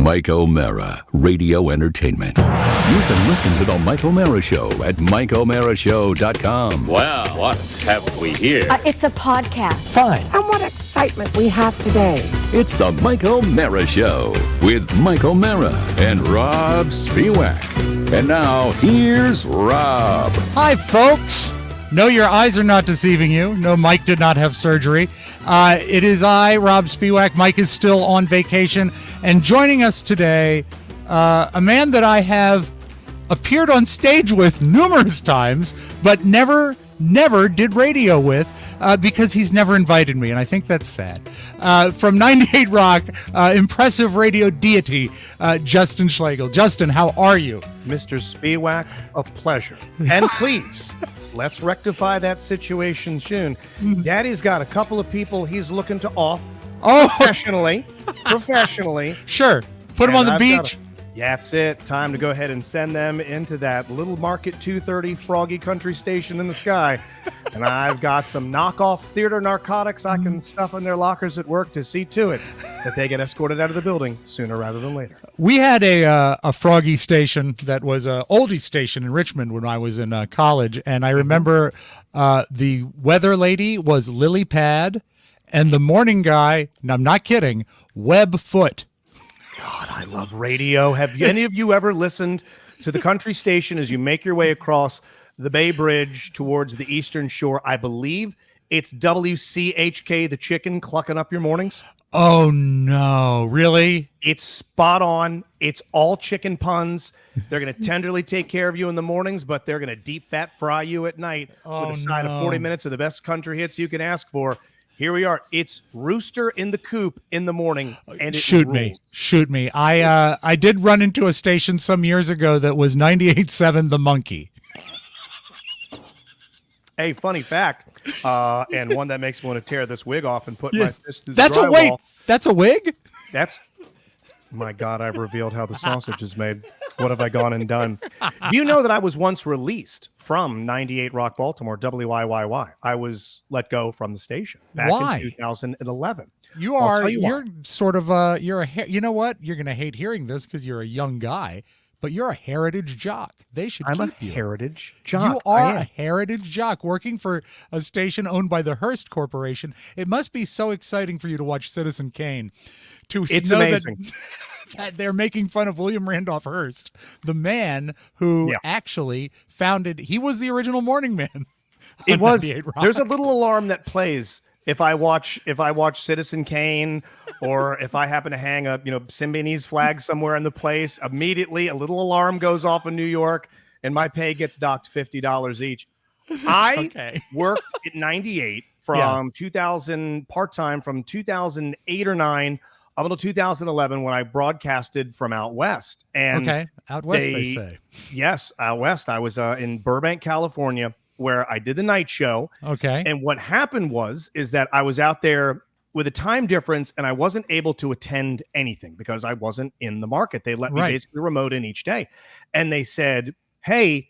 Mike O'Mara, radio entertainment. You can listen to The Mike O'Mara Show at MikeO'MaraShow.com. Well, what have we here? It's a podcast. Fine. And what excitement we have today. It's The Mike O'Mara Show with Mike O'Mara and Rob Spiewak. And now, here's Rob. Hi, folks. No, your eyes are not deceiving you. No, Mike did not have surgery. It is I, Rob Spiewak. Mike is still on vacation. And joining us today, a man that I have appeared on stage with numerous times, but never did radio with because he's never invited me, and I think that's sad. From 98 Rock, impressive radio deity, Justin Schlegel. Justin, how are you? Mr. Spiewak, a pleasure. And please, let's rectify that situation soon. Daddy's got a couple of people he's looking to off professionally. Sure. Put them on the beach. That's it. Time to go ahead and send them into that little Market 230 froggy country station in the sky. And I've got some knockoff theater narcotics I can stuff in their lockers at work to see to it that they get escorted out of the building sooner rather than later. We had a froggy station that was an oldie station in Richmond when I was in college. And I remember the weather lady was Lily Pad and the morning guy, and I'm not kidding, Webb Foot. God, I love radio. Have any of you ever listened to the country station as you make your way across the Bay Bridge towards the Eastern Shore? I believe it's WCHK, the chicken, clucking up your mornings. Oh, no. Really? It's spot on. It's all chicken puns. They're going to tenderly take care of you in the mornings, but they're going to deep fat fry you at night with a side of 40 minutes of the best country hits you can ask for. Here we are. It's Rooster in the Coop in the morning. And Shoot me. I did run into a station some years ago that was 98.7 The Monkey. Hey, funny fact, and one that makes me want to tear this wig off and put my fist through the That's drywall. a wig. That's a wig? My God, I've revealed how the sausage is made. What have I gone and done? Do you know that I was once released from 98 Rock Baltimore, WYYY? I was let go from the station back in 2011. You know what? You're going to hate hearing this because you're a young guy, but you're a heritage jock. They should keep you. I'm a heritage jock. You are a heritage jock working for a station owned by the Hearst Corporation. It must be so exciting for you to watch Citizen Kane. It's amazing. That they're making fun of William Randolph Hearst, the man who actually he was the original morning man. It was. There's a little alarm that plays if I watch Citizen Kane, or if I happen to hang a Symbionese flag somewhere in the place. Immediately, a little alarm goes off in New York, and my pay gets docked $50 each. I worked at 98 from 2000 part-time from 2008 or 9 up until 2011 when I broadcasted from out west. And out west, they say. Yes, out west. I was in Burbank, California, where I did the night show. Okay. And what happened is that I was out there with a time difference, and I wasn't able to attend anything because I wasn't in the market. They let me basically remote in each day. And they said, hey,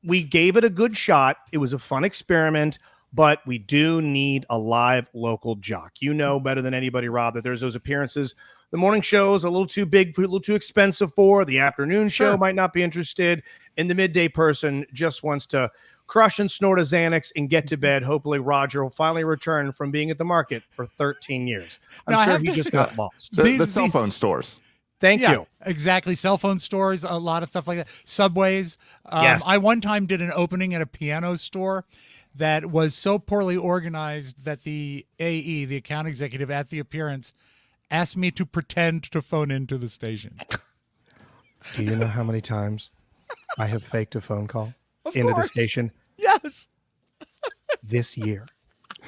we gave it a good shot. It was a fun experiment, but we do need a live local jock. You know better than anybody, Rob, that there's those appearances. The morning show is a little too big, a little too expensive for. The afternoon show might not be interested. And the midday person just wants to crush and snort a Xanax and get to bed. Hopefully Roger will finally return from being at the market for 13 years. I'm sure he just got lost. The cell phone stores. Thank you. Exactly. Cell phone stores, a lot of stuff like that. Subways. Yes. I one time did an opening at a piano store that was so poorly organized that the AE, the account executive at the appearance, asked me to pretend to phone into the station. Do you know how many times I have faked a phone call into the station? Yes. This year.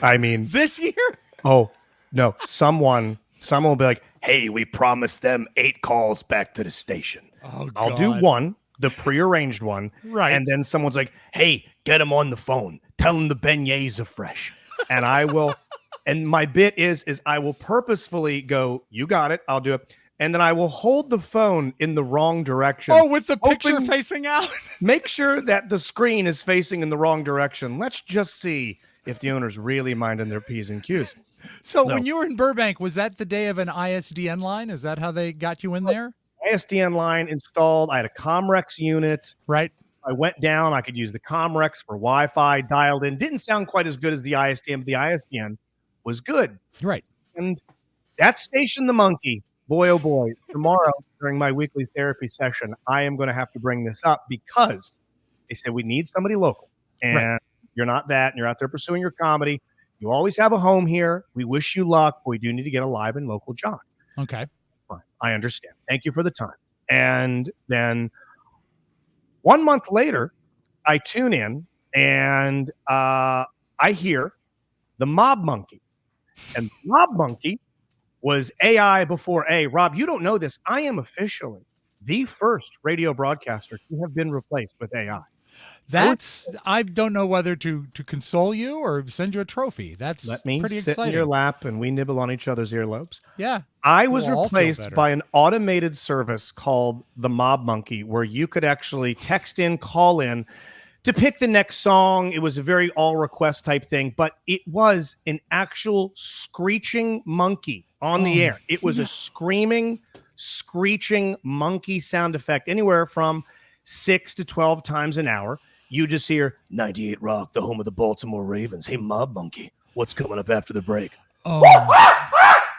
I mean. This year? Oh, no. Someone will be like, hey, we promised them 8 calls back to the station. Oh, God. I'll do one, the prearranged one. Right. And then someone's like, hey, get them on the phone. Tell them the beignets are fresh. And I will. And my bit is I will purposefully go, you got it. I'll do it. And then I will hold the phone in the wrong direction. Oh, with the picture facing out? Make sure that the screen is facing in the wrong direction. Let's just see if the owner's really minding their P's and Q's. So when you were in Burbank, was that the day of an ISDN line? Is that how they got you in there? ISDN line installed. I had a Comrex unit. Right. I went down. I could use the Comrex for Wi-Fi, dialed in. Didn't sound quite as good as the ISDN, but the ISDN was good. Right. And that station, the monkey, boy, oh boy, tomorrow during my weekly therapy session, I am going to have to bring this up because they said we need somebody local. And you're not that, and you're out there pursuing your comedy. You always have a home here. We wish you luck, but we do need to get a live and local job. Okay. Fine. I understand. Thank you for the time. And then 1 month later, I tune in and I hear the Mob Monkey. And Mob Monkey was AI before A. Rob, you don't know this. I am officially the first radio broadcaster to have been replaced with AI. I don't know whether to console you or send you a trophy. That's Let me pretty sit exciting. in your lap and we nibble on each other's earlobes. Yeah. I was We'll all feel replaced better. by an automated service called the Mob Monkey, where you could actually text in, call in to pick the next song. It was a very all request type thing, but it was an actual screeching monkey on the air. It was a screaming, screeching monkey sound effect, anywhere from 6 to 12 times an hour. You just hear 98 Rock, the home of the Baltimore Ravens. Hey, Mob Monkey, what's coming up after the break?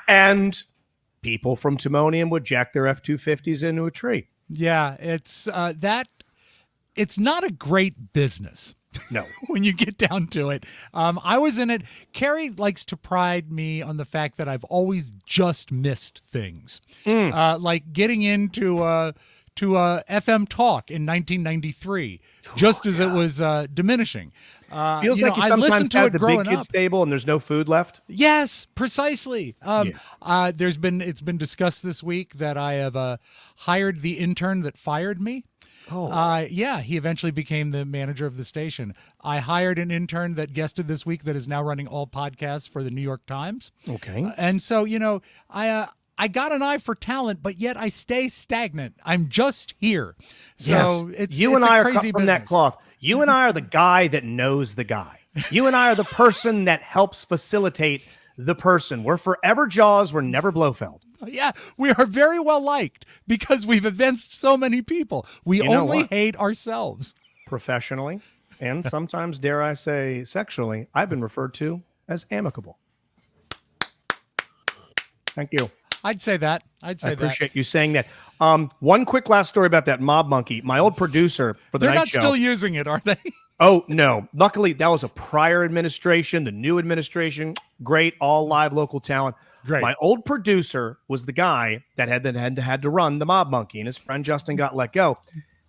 And people from Timonium would jack their F-250s into a tree. Yeah, it's it's not a great business. No. When you get down to it. I was in it. Carrie likes to pride me on the fact that I've always just missed things. Like getting into to FM Talk in 1993, just as it was diminishing. Feels like you I sometimes listened to have it the growing big kids up. table and there's no food left. Yes, precisely. It's been discussed this week that I have hired the intern that fired me. He eventually became the manager of the station. I hired an intern that guested this week that is now running all podcasts for the New York Times. Okay. And so, I got an eye for talent, but yet I stay stagnant. I'm just here. So it's you it's and I a are crazy cut from that business. cloth. You and I are the guy that knows the guy. You and I are the person that helps facilitate the person. We're forever Jaws. We're never Blofeld. Yeah, we are very well liked because we've evinced so many people. We You know only what? hate ourselves. Professionally, and sometimes, dare I say, sexually, I've been referred to as amicable. Thank you. I'd say that. I appreciate you saying that. One quick last story about that Mob Monkey. My old producer for the They're night not show. still using it, are they? Oh, no. Luckily, that was a prior administration. The new administration, great, all live local talent. Great. My old producer was the guy that had to run the Mob Monkey, and his friend Justin got let go.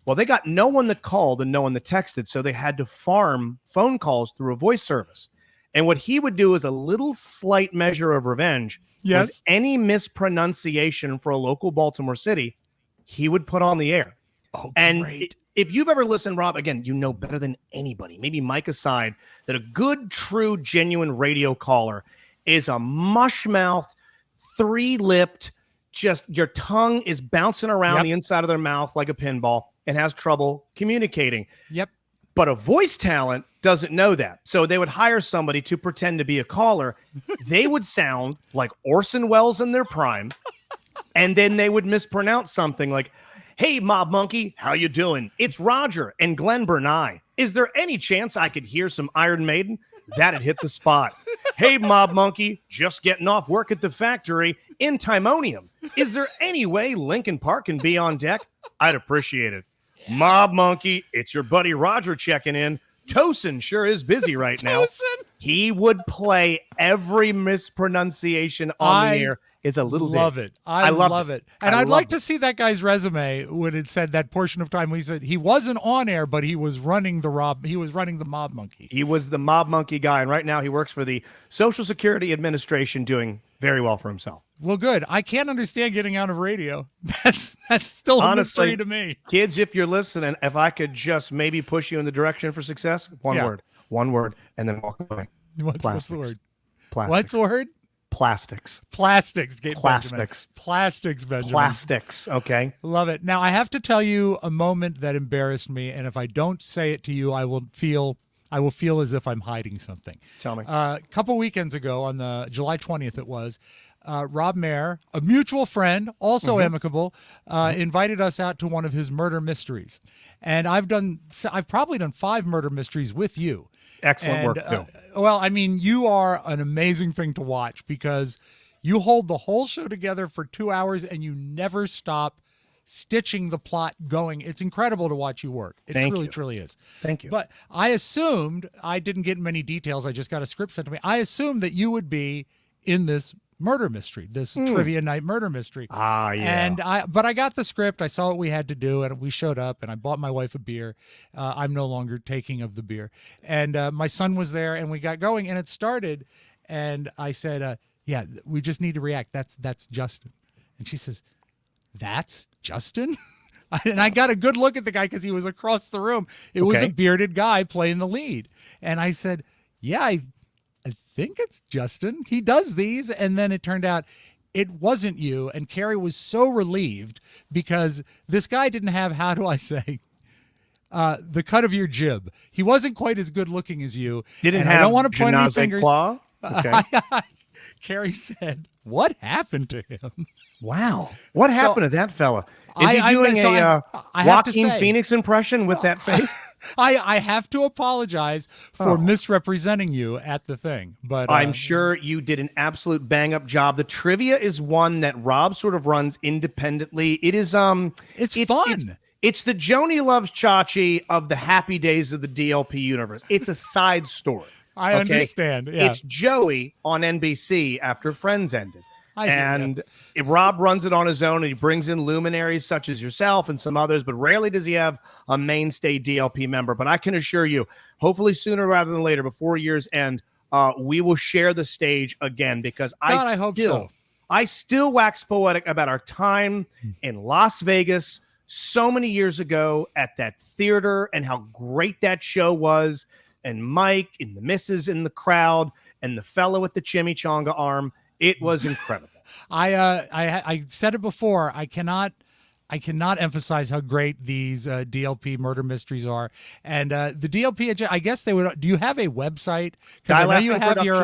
Well, they got no one that called and no one that texted, so they had to farm phone calls through a voice service. And what he would do is a little slight measure of revenge. Yes. Was any mispronunciation for a local Baltimore city, he would put on the air. Oh, And great. if you've ever listened, Rob, again, you know better than anybody, maybe Mike aside, that a good, true, genuine radio caller is a mush-mouthed, three-lipped, just your tongue is bouncing around the inside of their mouth like a pinball and has trouble communicating. Yep. But a voice talent doesn't know that. So they would hire somebody to pretend to be a caller. They would sound like Orson Welles in their prime. And then they would mispronounce something like, hey, Mob Monkey, how you doing? It's Roger and Glenn Bernay. Is there any chance I could hear some Iron Maiden? That'd hit the spot. Hey, Mob Monkey, just getting off work at the factory in Timonium. Is there any way Lincoln Park can be on deck? I'd appreciate it. Mob Monkey, it's your buddy Roger checking in. Tosin sure is busy right now. He would play every mispronunciation on the air. It's a little love dig. it. I love it. And I'd like loved to see that guy's resume when it said that portion of time when he said he wasn't on air, but he was running the Mob Monkey. He was the Mob Monkey guy, and right now he works for the Social Security Administration, doing very well for himself. Well, good. I can't understand getting out of radio. That's still a Honestly, mystery to me. Kids, if you're listening, if I could just maybe push you in the direction for success, one word, and then walk away. What's the word? Plastics. What's the word? Plastics. Plastics. Plastics. Benjamin. Plastics, Benjamin. Plastics. Okay. Love it. Now, I have to tell you a moment that embarrassed me, and if I don't say it to you, I will feel I will feel as if I'm hiding something. Tell me. A couple weekends ago, on the July 20th, it was. Rob Mayer, a mutual friend, also amicable, invited us out to one of his murder mysteries, and I've probably done 5 murder mysteries with you. Excellent work too. Well, I mean, you are an amazing thing to watch because you hold the whole show together for 2 hours and you never stop stitching the plot going. It's incredible to watch you work. It truly is. Thank you. But I assumed, I didn't get many details. I just got a script sent to me. I assumed that you would be in this murder mystery, this trivia night murder mystery. Yeah. And but I got the script. I saw what we had to do, and we showed up. And I bought my wife a beer. I'm no longer taking of the beer. And my son was there, and we got going, and it started. And I said, "Yeah, we just need to react. That's Justin." And she says, "That's Justin?" And I got a good look at the guy because he was across the room. It was a bearded guy playing the lead. And I said, "Yeah, I think it's Justin. He does these." And then it turned out it wasn't you. And Carrie was so relieved because this guy didn't have, how do I say, the cut of your jib. He wasn't quite as good looking as you. Didn't and have I don't want to point any Janaze fingers. Claw? Okay. Carrie said, "What happened to him?" Wow. What happened to that fella? Is he I doing have to Joaquin say- Phoenix impression with that face? I have to apologize for misrepresenting you at the thing, but I'm sure you did an absolute bang up job. The trivia is one that Rob sort of runs independently. It is it's fun. It's the Joni Loves Chachi of the happy days of the DLP universe. It's a side story. I understand. Yeah. It's Joey on NBC after Friends ended. I do. Rob runs it on his own, and he brings in luminaries such as yourself and some others, but rarely does he have a mainstay DLP member. But I can assure you, hopefully sooner rather than later, before year's end, we will share the stage again because I hope so. I still wax poetic about our time in Las Vegas so many years ago at that theater and how great that show was, and Mike and the missus in the crowd and the fellow with the chimichanga arm. It was incredible. I said it before. I cannot emphasize how great these DLP murder mysteries are. And the DLP, I guess they would. Do you have a website? Because I know you have your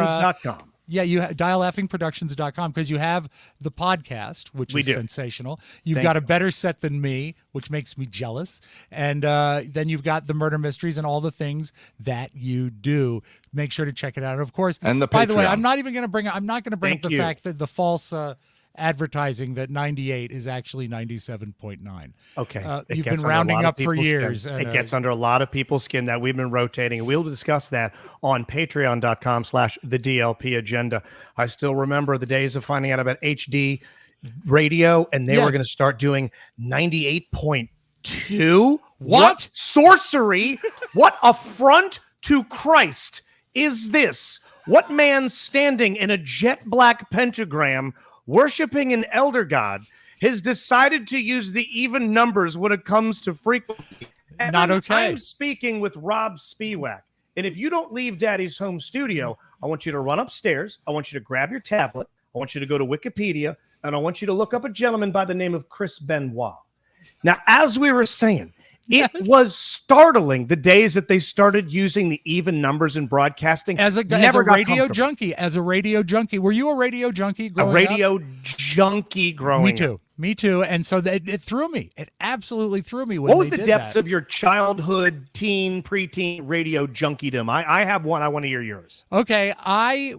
Yeah, you diallaughingproductions.com because you have the podcast, which is sensational. You've got a better set than me, which makes me jealous. And then you've got the murder mysteries and all the things that you do. Make sure to check it out. And of course, and by the way, I'm not going to bring up the fact that the false advertising that 98 is actually 97.9. Okay. You've been rounding up for years. And, it gets under a lot of people's skin that we've been rotating. And we'll discuss that on patreon.com/the DLP agenda. I still remember the days of finding out about HD radio, and they were going to start doing 98.2. What sorcery? What affront to Christ is this? What man standing in a jet black pentagram worshiping an elder god has decided to use the even numbers when it comes to frequency? And not okay. I'm speaking with Rob Spiewak. And if you don't leave Daddy's home studio, I want you to run upstairs. I want you to grab your tablet. I want you to go to Wikipedia. And I want you to look up a gentleman by the name of Chris Benoit. Now, as we were saying, it was startling the days that they started using the even numbers in broadcasting. As a radio junkie, were you a radio junkie growing up? Junkie growing up. Me too. And so it threw me. It absolutely threw me. What was the depths of your childhood, teen, preteen radio junkiedom? I have one. I want to hear yours. Okay. I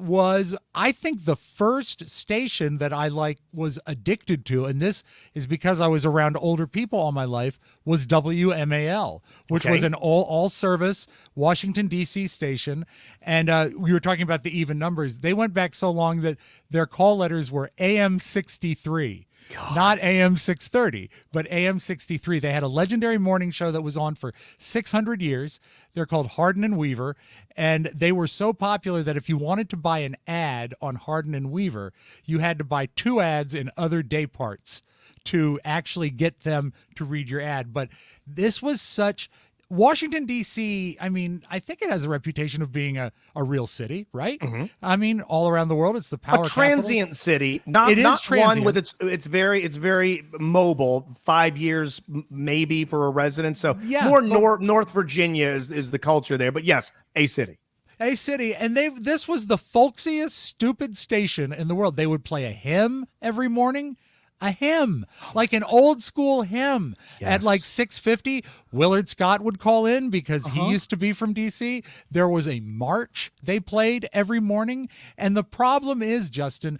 think the first station that I was addicted to, and this is because I was around older people all my life, was WMAL, which was an all service Washington, D.C. station. And we were talking about the even numbers. They went back so long that their call letters were AM 63. God. Not AM 630, but AM 63. They had a legendary morning show that was on for 600 years. They're called Hardin and Weaver, and they were so popular that if you wanted to buy an ad on Hardin and Weaver, you had to buy 2 ads in other day parts to actually get them to read your ad. But this was such Washington, D.C., I mean, I think it has a reputation of being a real city, right? Mm-hmm. I mean, all around the world, it's the power a transient capital. city, not transient. One with it's very mobile. 5 years maybe for a resident. So more North Virginia is the culture there. But yes, a city. A city, and this was the folksiest, stupid station in the world. They would play a hymn every morning. A hymn, like an old school hymn. At like 6:50, Willard Scott would call in because he used to be from DC. There was a march they played every morning. And the problem is, Justin,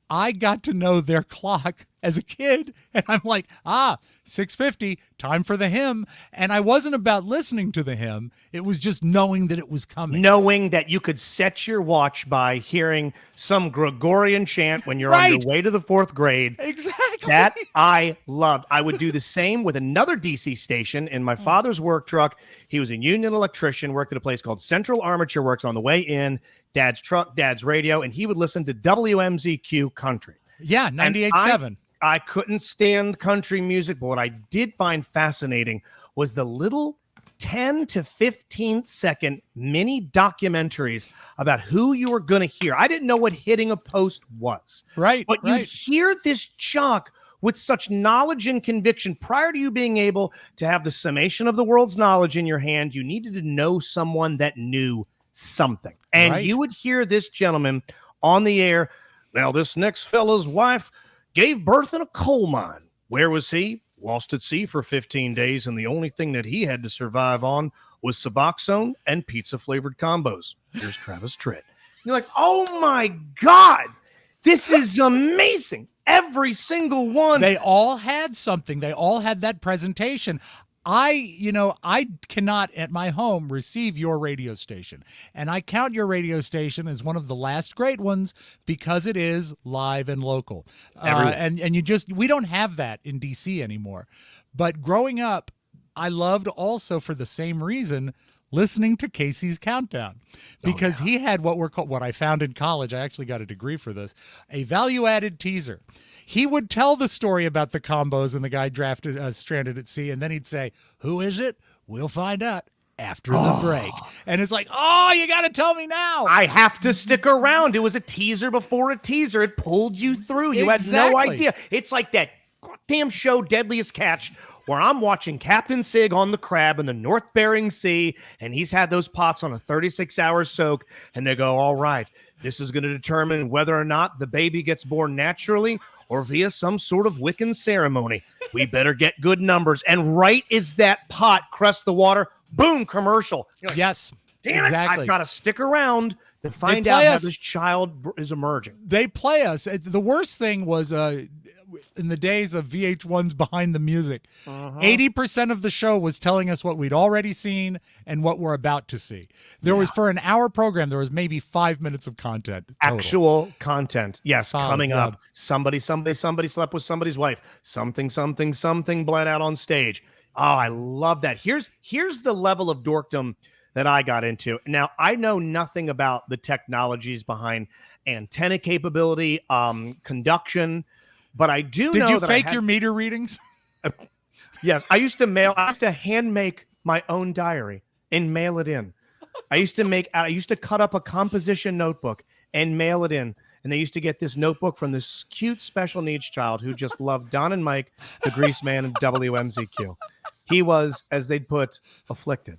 I got to know their clock as a kid, and I'm like, 6:50, time for the hymn. And I wasn't about listening to the hymn. It was just knowing that it was coming. Knowing that you could set your watch by hearing some Gregorian chant when you're on your way to the 4th grade. Exactly. That I loved. I would do the same with another DC station in my father's work truck. He was a union electrician, worked at a place called Central Armature Works on the way in, Dad's truck, Dad's radio, and he would listen to WMZQ Country. Yeah, 98.7. I couldn't stand country music, but what I did find fascinating was the little 10 to 15 second mini documentaries about who you were going to hear. I didn't know what hitting a post was. Right. But you hear this jock with such knowledge and conviction prior to you being able to have the summation of the world's knowledge in your hand. You needed to know someone that knew something. And you would hear this gentleman on the air. Now, this next fella's wife gave birth in a coal mine. Where was he? Lost at sea for 15 days, and the only thing that he had to survive on was Suboxone and pizza-flavored combos. Here's Travis Tritt. You're like, oh my God, this is amazing. Every single one. They all had something. They all had that presentation. I cannot at my home receive your radio station. And I count your radio station as one of the last great ones because it is live and local. And we don't have that in DC anymore. But growing up, I loved also for the same reason listening to Casey's Countdown because he had what I found in college. I actually got a degree for this, a value-added teaser. He would tell the story about the combos and the guy stranded at sea, and then he'd say, "Who is it? We'll find out after the break." And it's like, you got to tell me now. I have to stick around. It was a teaser before a teaser. It pulled you through. You had no idea. It's like that damn show, Deadliest Catch, where I'm watching Captain Sig on the crab in the North Bering Sea, and he's had those pots on a 36-hour soak, and they go, all right, this is going to determine whether or not the baby gets born naturally or via some sort of Wiccan ceremony. We better get good numbers. And right as that pot crests the water, boom, commercial. Like, yes, damn exactly. it, I've got to stick around to find out how this child is emerging. They play us. The worst thing was in the days of VH1's Behind the Music, 80% of the show was telling us what we'd already seen and what we're about to see. There was, for an hour program, there was maybe 5 minutes of content total. Actual content. Yes, solid coming job. up. Somebody slept with somebody's wife. Something bled out on stage. Oh, I love that. Here's the level of dorkdom that I got into. Now, I know nothing about the technologies behind antenna capability, conduction, but I do know that Did you fake your meter readings? Yes, I used to hand make my own diary and mail it in. I used to cut up a composition notebook and mail it in. And they used to get this notebook from this cute special needs child who just loved Don and Mike, the Grease Man, and WMZQ. He was, as they'd put, afflicted.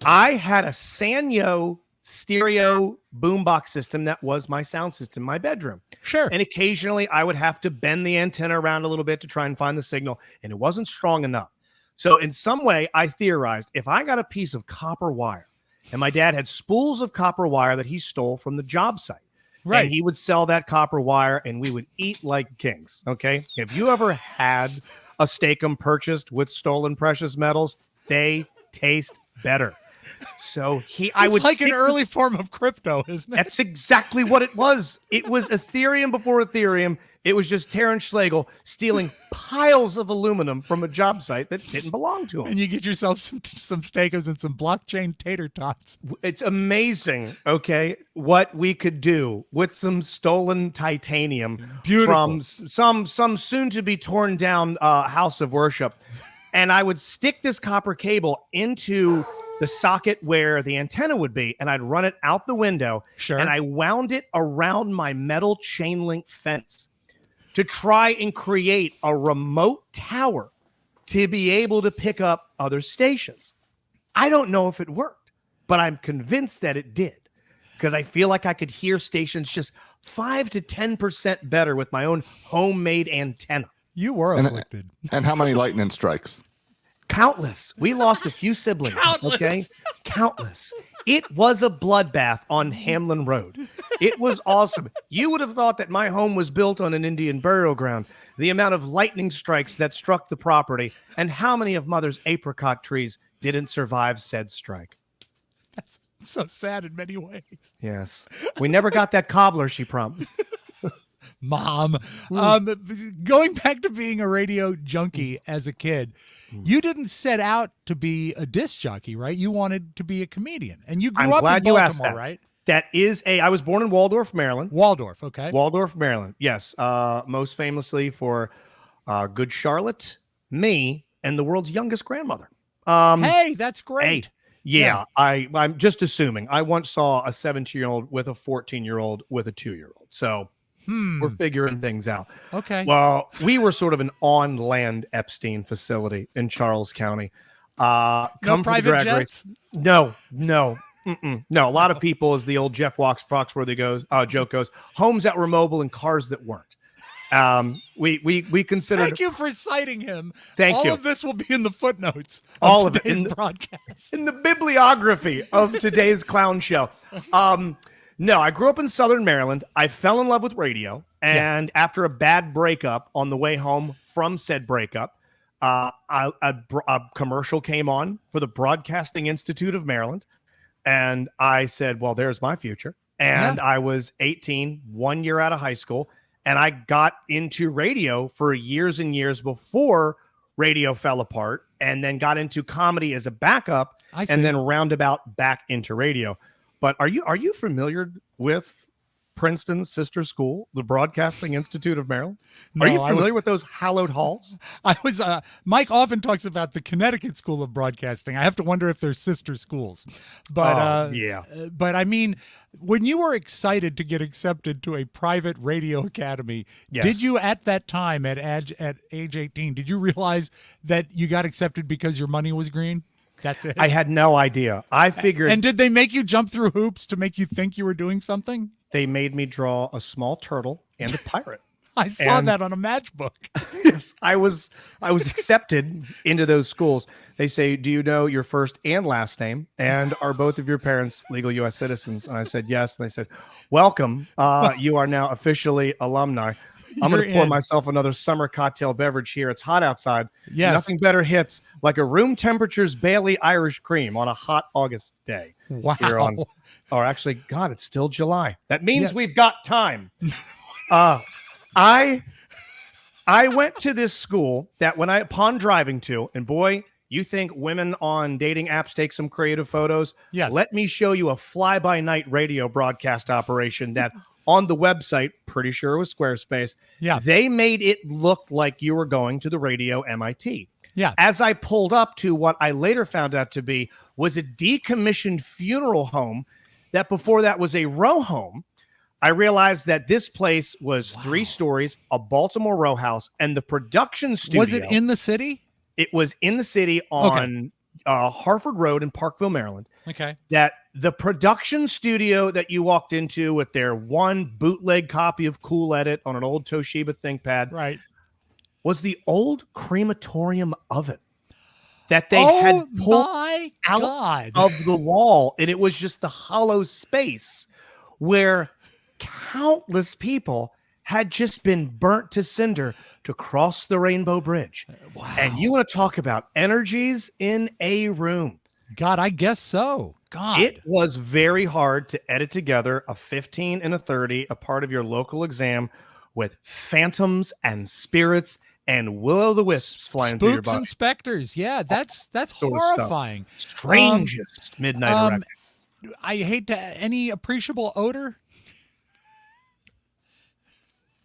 I had a Sanyo stereo boombox system that was my sound system in my bedroom. Sure. And occasionally I would have to bend the antenna around a little bit to try and find the signal, and it wasn't strong enough. So in some way, I theorized if I got a piece of copper wire, and my dad had spools of copper wire that he stole from the job site. Right. And he would sell that copper wire, and we would eat like kings. Okay. Have you ever had a steak-um purchased with stolen precious metals? They taste better. So I would like an early form of crypto, isn't it? That's exactly what it was. It was Ethereum before Ethereum. It was just Terrence Schlegel stealing piles of aluminum from a job site that didn't belong to him. And you get yourself some steakums and some blockchain tater tots. It's amazing, okay, what we could do with some stolen titanium from some soon to be torn down house of worship. And I would stick this copper cable into the socket where the antenna would be, and I'd run it out the window. Sure. And I wound it around my metal chain link fence to try and create a remote tower to be able to pick up other stations. I don't know if it worked, but I'm convinced that it did, because I feel like I could hear stations just 5 to 10% better with my own homemade antenna. You were afflicted. And how many lightning strikes? Countless. We lost a few siblings. Countless. Okay? Countless. It was a bloodbath on Hamlin Road. It was awesome. You would have thought that my home was built on an Indian burial ground. The amount of lightning strikes that struck the property, and how many of Mother's apricot trees didn't survive said strike. That's so sad in many ways. Yes. We never got that cobbler she promised. Mom, going back to being a radio junkie as a kid, you didn't set out to be a disc jockey, right? You wanted to be a comedian, and you grew up in Baltimore, right? That is I was born in Waldorf, Maryland. Waldorf, okay. Waldorf, Maryland. Yes. Most famously for Good Charlotte, me, and the world's youngest grandmother. Hey, that's great. Hey, yeah. I'm just assuming. I once saw a 17-year-old with a 14-year-old with a 2-year-old. So we're figuring things out. Okay. Well, we were sort of an on-land Epstein facility in Charles County. No private jets? No. No, a lot of people, as the old Jeff Foxworthy joke goes, homes that were mobile and cars that weren't. We considered. Thank you for citing him. Thank you. All of this will be in the footnotes of All today's of it broadcast. in the bibliography of today's clown show. No, I grew up in Southern Maryland. I fell in love with radio, and after a bad breakup on the way home from said breakup, a commercial came on for the Broadcasting Institute of Maryland. And I said, well, there's my future. And I was 18, 1 year out of high school. And I got into radio for years and years before radio fell apart, and then got into comedy as a backup, and then roundabout back into radio. But are you familiar with Princeton's sister school, the Broadcasting Institute of Maryland? No, are you familiar with those hallowed halls? I was. Mike often talks about the Connecticut School of Broadcasting. I have to wonder if they're sister schools. But yeah. But I mean, when you were excited to get accepted to a private radio academy, did you at that time at age 18, did you realize that you got accepted because your money was green? That's it. I had no idea. I figured. And did they make you jump through hoops to make you think you were doing something? They made me draw a small turtle and a pirate. I saw that on a matchbook. Yes, I was accepted into those schools. They say, do you know your first and last name? And are both of your parents legal U.S. citizens? And I said, yes. And they said, welcome. You are now officially alumni. I'm going to pour myself another summer cocktail beverage here. It's hot outside. Yes. Nothing better hits like a room temperature's Bailey Irish cream on a hot August day. Wow. Or actually, God, it's still July. That means we've got time. I went to this school that upon driving to, and boy, you think women on dating apps take some creative photos? Yes. Let me show you a fly-by-night radio broadcast operation that on the website, pretty sure it was Squarespace, they made it look like you were going to the radio MIT. Yeah. As I pulled up to what I later found out to be was a decommissioned funeral home that before that was a row home, I realized that this place was 3 stories, a Baltimore row house, and the production studio. Was it in the city? It was in the city on Harford Road in Parkville, Maryland. Okay. That the production studio that you walked into with their one bootleg copy of Cool Edit on an old Toshiba ThinkPad was the old crematorium oven that they had pulled out of the wall. And it was just the hollow space where countless people had just been burnt to cinder to cross the Rainbow Bridge. Wow. And you want to talk about energies in a room. God, I guess so. God. It was very hard to edit together a 15 and a 30, a part of your local exam, with phantoms and spirits and will-o'-the-wisps flying through your body. Spooks and specters. Yeah, that's horrifying. Strangest midnight erection. I hate to any appreciable odor.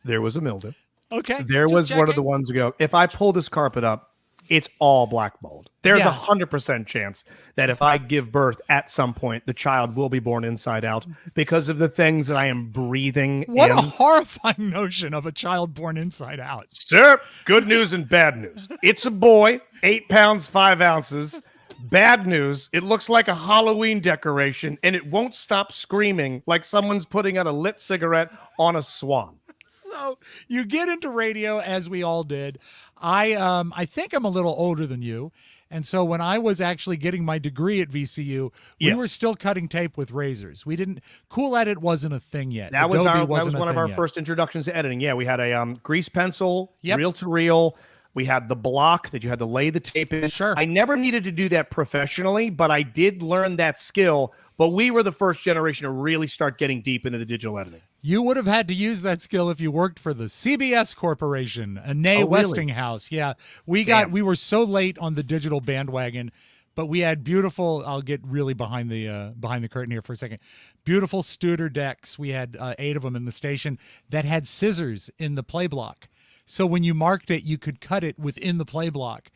There was a mildew. Okay. There was one of the ones who go, if I pull this carpet up, it's all blackballed. There's Yeah. 100% chance that if I give birth at some point, the child will be born inside out because of the things that I am breathing What in. a horrifying notion of a child born inside out. Sir, good news and bad news. It's a boy, 8 pounds, 5 ounces. Bad news, it looks like a Halloween decoration, and it won't stop screaming like someone's putting out a lit cigarette on a swan. So you get into radio, as we all did. I think I'm a little older than you. And so when I was actually getting my degree at VCU, we were still cutting tape with razors. We didn't, Cool Edit wasn't a thing yet. That was Adobe one wasn't of our yet. first introductions to editing. Yeah, we had a grease pencil, reel to reel. We had the block that you had to lay the tape in. Sure. I never needed to do that professionally, but I did learn that skill. But we were the first generation to really start getting deep into the digital editing. You would have had to use that skill if you worked for the CBS Corporation, Nay Westinghouse. Yeah, we were so late on the digital bandwagon, but we had beautiful. I'll get really behind the curtain here for a second. Beautiful Studer decks. We had 8 of them in the station that had scissors in the play block. So when you marked it, you could cut it within the play block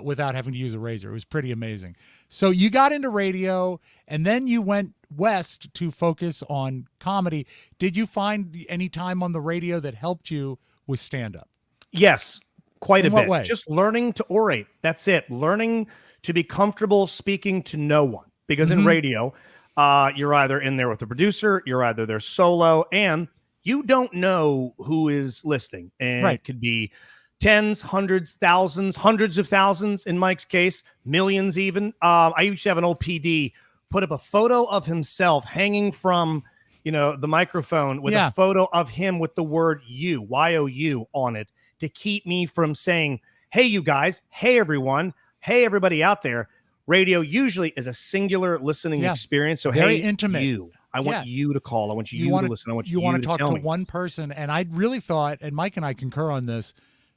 without having to use a razor. It was pretty amazing. So you got into radio, and then you went west to focus on comedy. Did you find any time on the radio that helped you with stand-up? Yes, quite a In what bit. way? Just learning to orate. That's it. Learning to be comfortable speaking to no one. Because in radio, you're either in there with the producer, you're either there solo, and you don't know who is listening. And it could be tens, hundreds, thousands, hundreds of thousands in Mike's case, millions even. I used to have an old PD put up a photo of himself hanging from, the microphone with a photo of him with the word you, Y-O-U on it to keep me from saying, hey, you guys, hey, everyone, hey, everybody out there. Radio usually is a singular listening experience. So, very hey, intimate. you. I want you to call. I want you to listen. I want you want to talk tell to me. one person. And I really thought, and Mike and I concur on this,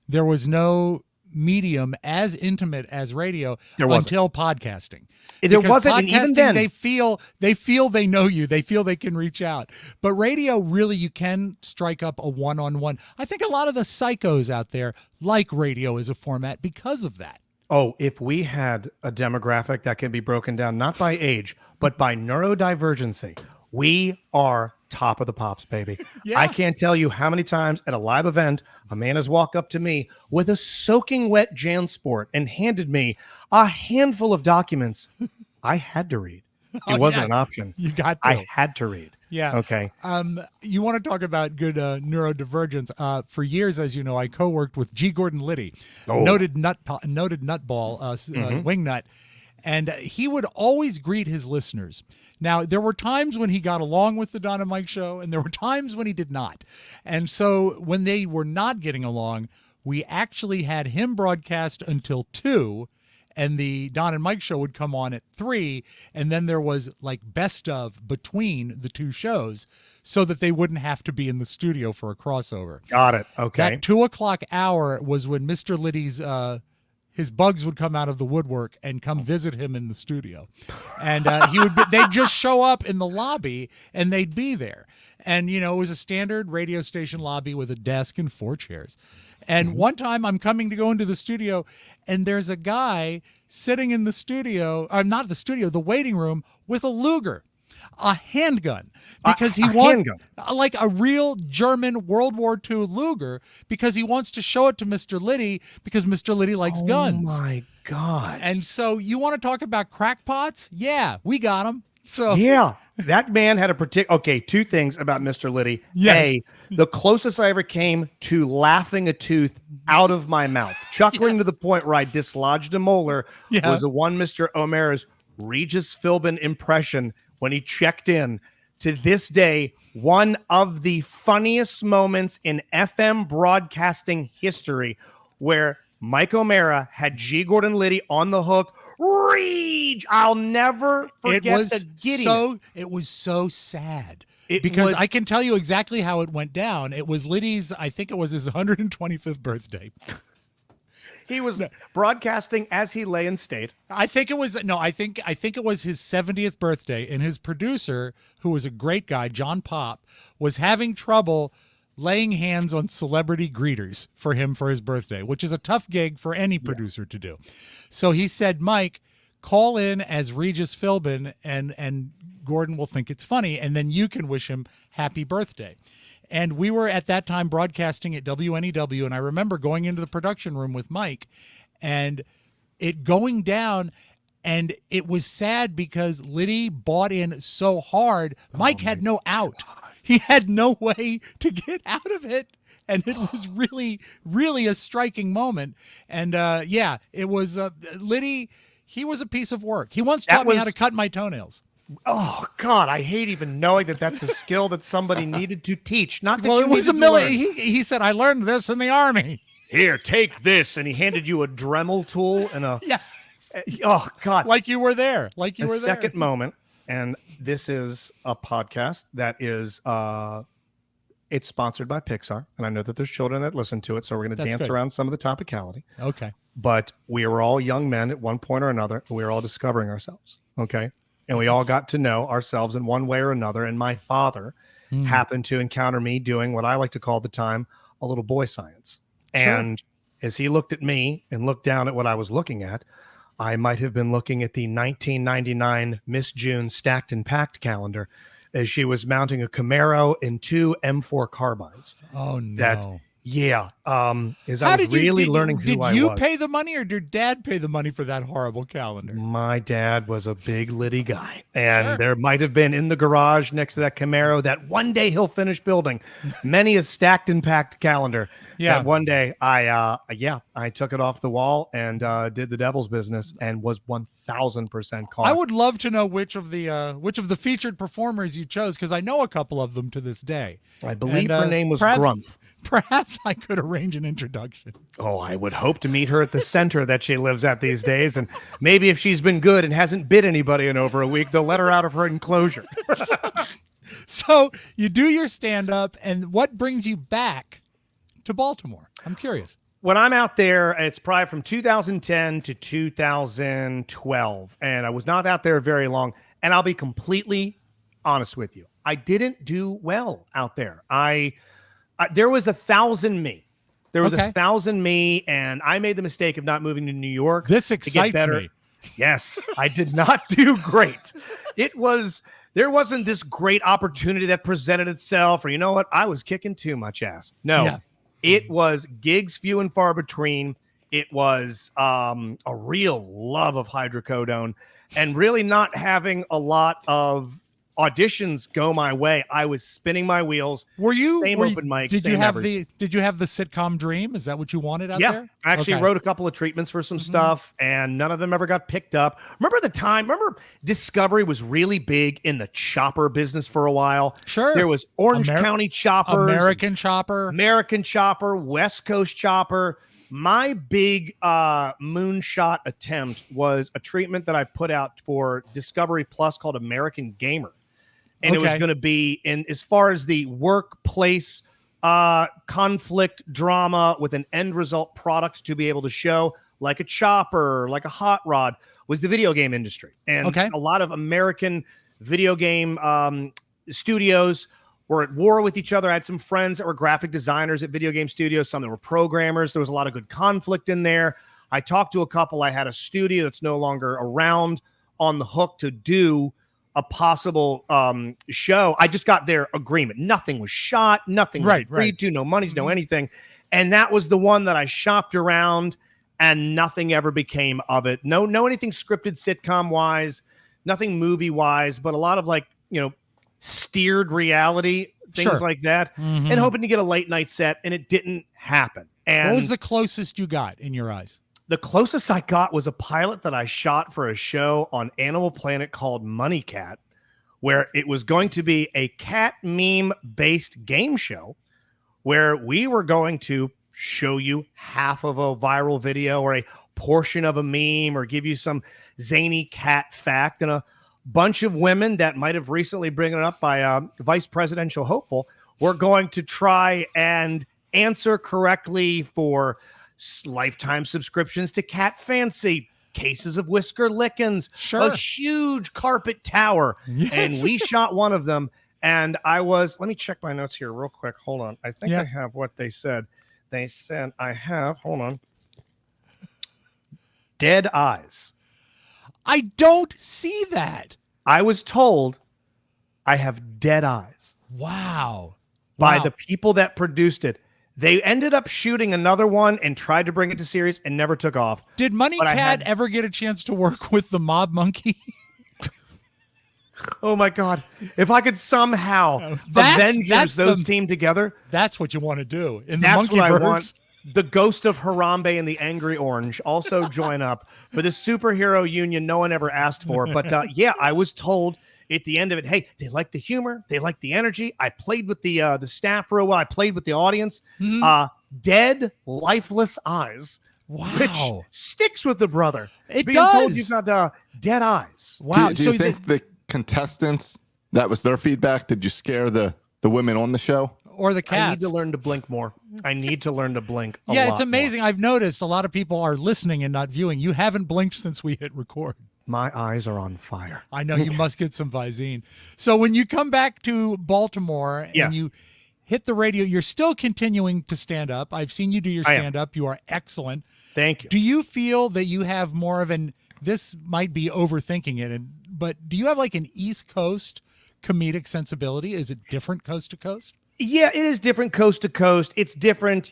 there was no medium as intimate as radio until podcasting. There Because wasn't, and even then, they feel they know you. They feel they can reach out. But radio, really, you can strike up a one-on-one. I think a lot of the psychos out there like radio as a format because of that. Oh, if we had a demographic that can be broken down not by age, but by neurodivergency, we are top of the pops, baby. Yeah. I can't tell you how many times at a live event, a man has walked up to me with a soaking wet JanSport and handed me a handful of documents I had to read. It wasn't an option. You got to. I had to read. Yeah. Okay. You want to talk about good neurodivergence? For years, as you know, I co-worked with G. Gordon Liddy, noted nutball, wingnut, and he would always greet his listeners. Now, there were times when he got along with the Don and Mike show, and there were times when he did not. And so when they were not getting along, we actually had him broadcast until 2, and the Don and Mike show would come on at 3, and then there was like best of between the 2 shows so that they wouldn't have to be in the studio for a crossover. Got it. Okay. That 2:00 hour was when Mr. Liddy's his bugs would come out of the woodwork and come visit him in the studio. And they'd just show up in the lobby and they'd be there. And, it was a standard radio station lobby with a desk and 4 chairs. And one time I'm coming to go into the studio and there's a guy sitting in the studio, not the studio, the waiting room with a Luger, a handgun, because he wants like a real German World War II Luger, because he wants to show it to Mr. Liddy because Mr. Liddy likes guns. Oh my God. And so you want to talk about crackpots? Yeah, we got him. So yeah, that man had a particular. Okay, 2 things about Mr. Liddy. Yes. A, the closest I ever came to laughing a tooth out of my mouth, chuckling to the point where I dislodged a molar, was a one Mr. O'Mara's Regis Philbin impression when he checked in. To this day, one of the funniest moments in FM broadcasting history, where Mike O'Mara had G. Gordon Liddy on the hook. Rage! I'll never forget the giddiness. It was so sad. Because I can tell you exactly how it went down. It was Liddy's, I think it was his 125th birthday. He was broadcasting as he lay in state. I think it was his 70th birthday, and his producer, who was a great guy, John Pop, was having trouble laying hands on celebrity greeters for him for his birthday, which is a tough gig for any producer to do. So he said, Mike, call in as Regis Philbin and Gordon will think it's funny, and then you can wish him happy birthday. And we were at that time broadcasting at WNEW, and I remember going into the production room with Mike and it going down, and it was sad because Liddy bought in so hard. Mike had no out. He had no way to get out of it. And it was really, really a striking moment. And it was Liddy. He was a piece of work. He once taught me how to cut my toenails. Oh God, I hate even knowing that that's a skill that somebody needed to teach. Not that well, you it was a million. He said, I learned this in the Army. Here, take this, and he handed you a Dremel tool and a Oh God, like you were there, like you were there. Second moment, and this is a podcast that is it's sponsored by Pixar, and I know that there's children that listen to it, so we're going to dance around some of the topicality. Okay, but we were all young men at one point or another. We were all discovering ourselves. Okay. And we all got to know ourselves in one way or another. And my father happened to encounter me doing what I like to call at the time a little boy science. Sure. And as he looked at me and looked down at what I was looking at, I might have been looking at the 1999 Miss June stacked and packed calendar as she was mounting a Camaro and 2 M4 carbines. Oh, no. As I was really learning who I was. Did you pay the money or did Dad pay the money for that horrible calendar? My dad was a big Liddy guy, and there might have been in the garage next to that Camaro that one day he'll finish building many a stacked and packed calendar. Yeah, that one day I took it off the wall and did the devil's business and was 1,000% caught. I would love to know which of the featured performers you chose, because I know a couple of them to this day. I believe her name was Grumph. Perhaps I could arrange an introduction. Oh, I would hope to meet her at the center that she lives at these days. And maybe if she's been good and hasn't bit anybody in over a week, they'll let her out of her enclosure. So you do your stand-up, and what brings you back to Baltimore? I'm curious. When I'm out there, it's probably from 2010 to 2012. And I was not out there very long. And I'll be completely honest with you. I didn't do well out there. There was 1,000 me. There was 1,000 me, and I made the mistake of not moving to New York. This excites me. Yes, I did not do great. There wasn't this great opportunity that presented itself, or you know what? I was kicking too much ass. No, It was gigs few and far between. It was a real love of hydrocodone, and really not having a lot of auditions go my way. I was spinning my wheels. Open mic? Did you have the sitcom dream? Is that what you wanted out there? Yeah, I actually wrote a couple of treatments for some stuff, and none of them ever got picked up. Remember Discovery was really big in the chopper business for a while? Sure. There was Orange County Choppers, American Chopper, West Coast Chopper. My big moonshot attempt was a treatment that I put out for Discovery Plus called American Gamer. And it was going to be in as far as the workplace conflict drama with an end result product to be able to show, like a chopper, like a hot rod, was the video game industry. And a lot of American video game studios were at war with each other. I had some friends that were graphic designers at video game studios, some that were programmers. There was a lot of good conflict in there. I talked to a couple. I had a studio that's no longer around on the hook to do a possible show. I just got their agreement. Nothing was shot. Nothing was agreed to. No monies, no anything. And that was the one that I shopped around, and nothing ever became of it. No anything scripted sitcom wise, nothing movie wise, but a lot of steered reality, things like that, and hoping to get a late night set, and it didn't happen. And what was the closest you got in your eyes? The closest I got was a pilot that I shot for a show on Animal Planet called Money Cat, where it was going to be a cat meme-based game show where we were going to show you half of a viral video or a portion of a meme or give you some zany cat fact, and a bunch of women that might have recently been up by a vice presidential hopeful were going to try and answer correctly for lifetime subscriptions to Cat Fancy, cases of Whisker Lickens, a huge carpet tower. Yes. And we shot one of them, And let me check my notes here real quick. Hold on. I think I have what they said. They said hold on. Dead eyes. I don't see that. I was told I have dead eyes. Wow. By the people that produced it. They ended up shooting another one and tried to bring it to series and never took off. Did Money Cat ever get a chance to work with the Mob Monkey? Oh my God. If I could somehow avenge those team together. That's what you want to do. In the That's Monkeyverse. what I want. The ghost of Harambe and the Angry Orange also join up for this superhero union no one ever asked for. But I was told at the end of it, hey, they like the humor, they like the energy. I played with the staff for a while. I played with the audience. Dead, lifeless eyes. Wow. Which sticks with the brother. It Being does. told you've got dead eyes. Wow. Do you think the contestants, that was their feedback? Did you scare the women on the show? Or the cats? I need to learn to blink more. I need to learn to blink a lot Yeah, it's amazing. more. I've noticed a lot of people are listening and not viewing. You haven't blinked since we hit record. My eyes are on fire. I know you must get some Visine. So when you come back to Baltimore and you hit the radio, you're still continuing to stand up. I've seen you do your stand up. You are excellent. Thank you. Do you feel that you have more of this might be overthinking it, but do you have like an East Coast comedic sensibility? Is it different coast to coast? Yeah, it is different coast to coast. It's different,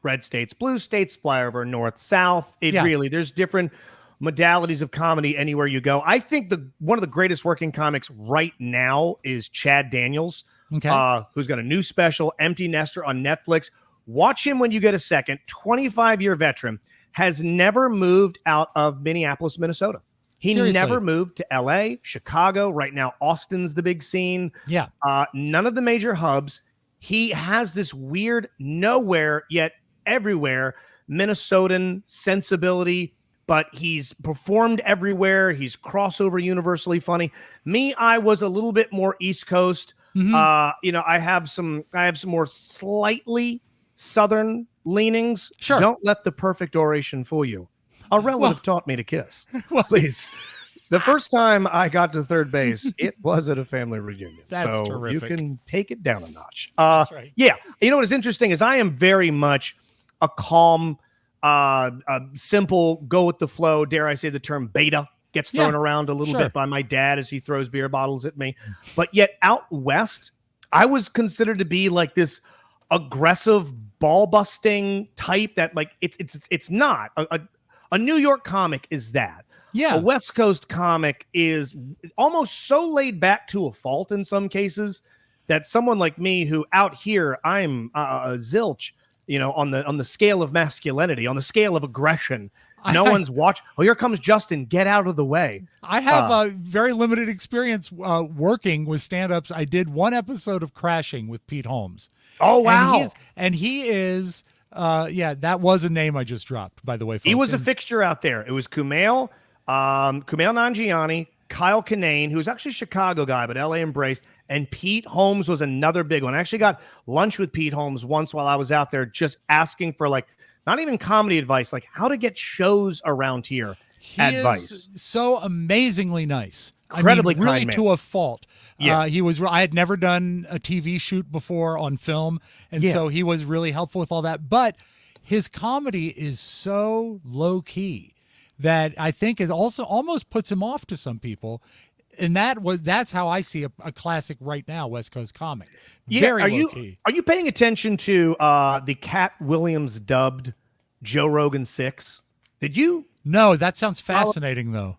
red states, blue states, flyover, north, south. There's different modalities of comedy anywhere you go. I think one of the greatest working comics right now is Chad Daniels, who's got a new special, Empty Nester, on Netflix. Watch him when you get a second. 25-year veteran, has never moved out of Minneapolis, Minnesota. He never moved to LA, Chicago. Right now, Austin's the big scene. Yeah. None of the major hubs. He has this weird nowhere yet everywhere Minnesotan sensibility, but he's performed everywhere. He's crossover universally funny. Me, I was a little bit more East Coast. I have some more slightly Southern leanings. Sure. Don't let the perfect oration fool you. A relative taught me to kiss. Please. The first time I got to third base, it was at a family reunion. That's terrific. You can take it down a notch. That's right. Yeah. You know what is interesting is I am very much a calm, a simple, go with the flow. Dare I say the term beta gets thrown around a little bit by my dad as he throws beer bottles at me. But yet out west, I was considered to be like this aggressive ball busting type that like it's not a New York comic is that. Yeah. A West Coast comic is almost so laid back to a fault in some cases that someone like me who out here, I'm a zilch, on the scale of masculinity, on the scale of aggression. No one's watching. Oh, here comes Justin. Get out of the way. I have a very limited experience working with stand-ups. I did one episode of Crashing with Pete Holmes. Oh, wow. And he is, that was a name I just dropped, by the way. Folks. He was a fixture out there. It was Kumail Nanjiani, Kyle Kinane, who's actually a Chicago guy, but LA embraced, and Pete Holmes was another big one. I actually got lunch with Pete Holmes once while I was out there just asking for not even comedy advice, like how to get shows around here. Advice. Is so amazingly nice. Incredibly really kind to man. a fault. Yeah. I had never done a TV shoot before on film, and so he was really helpful with all that. But his comedy is so low key that I think it also almost puts him off to some people. And that's how I see a classic right now, West Coast comic. Very low key. Are you paying attention to the Cat Williams dubbed Joe Rogan 6? Did you? No, that sounds fascinating though.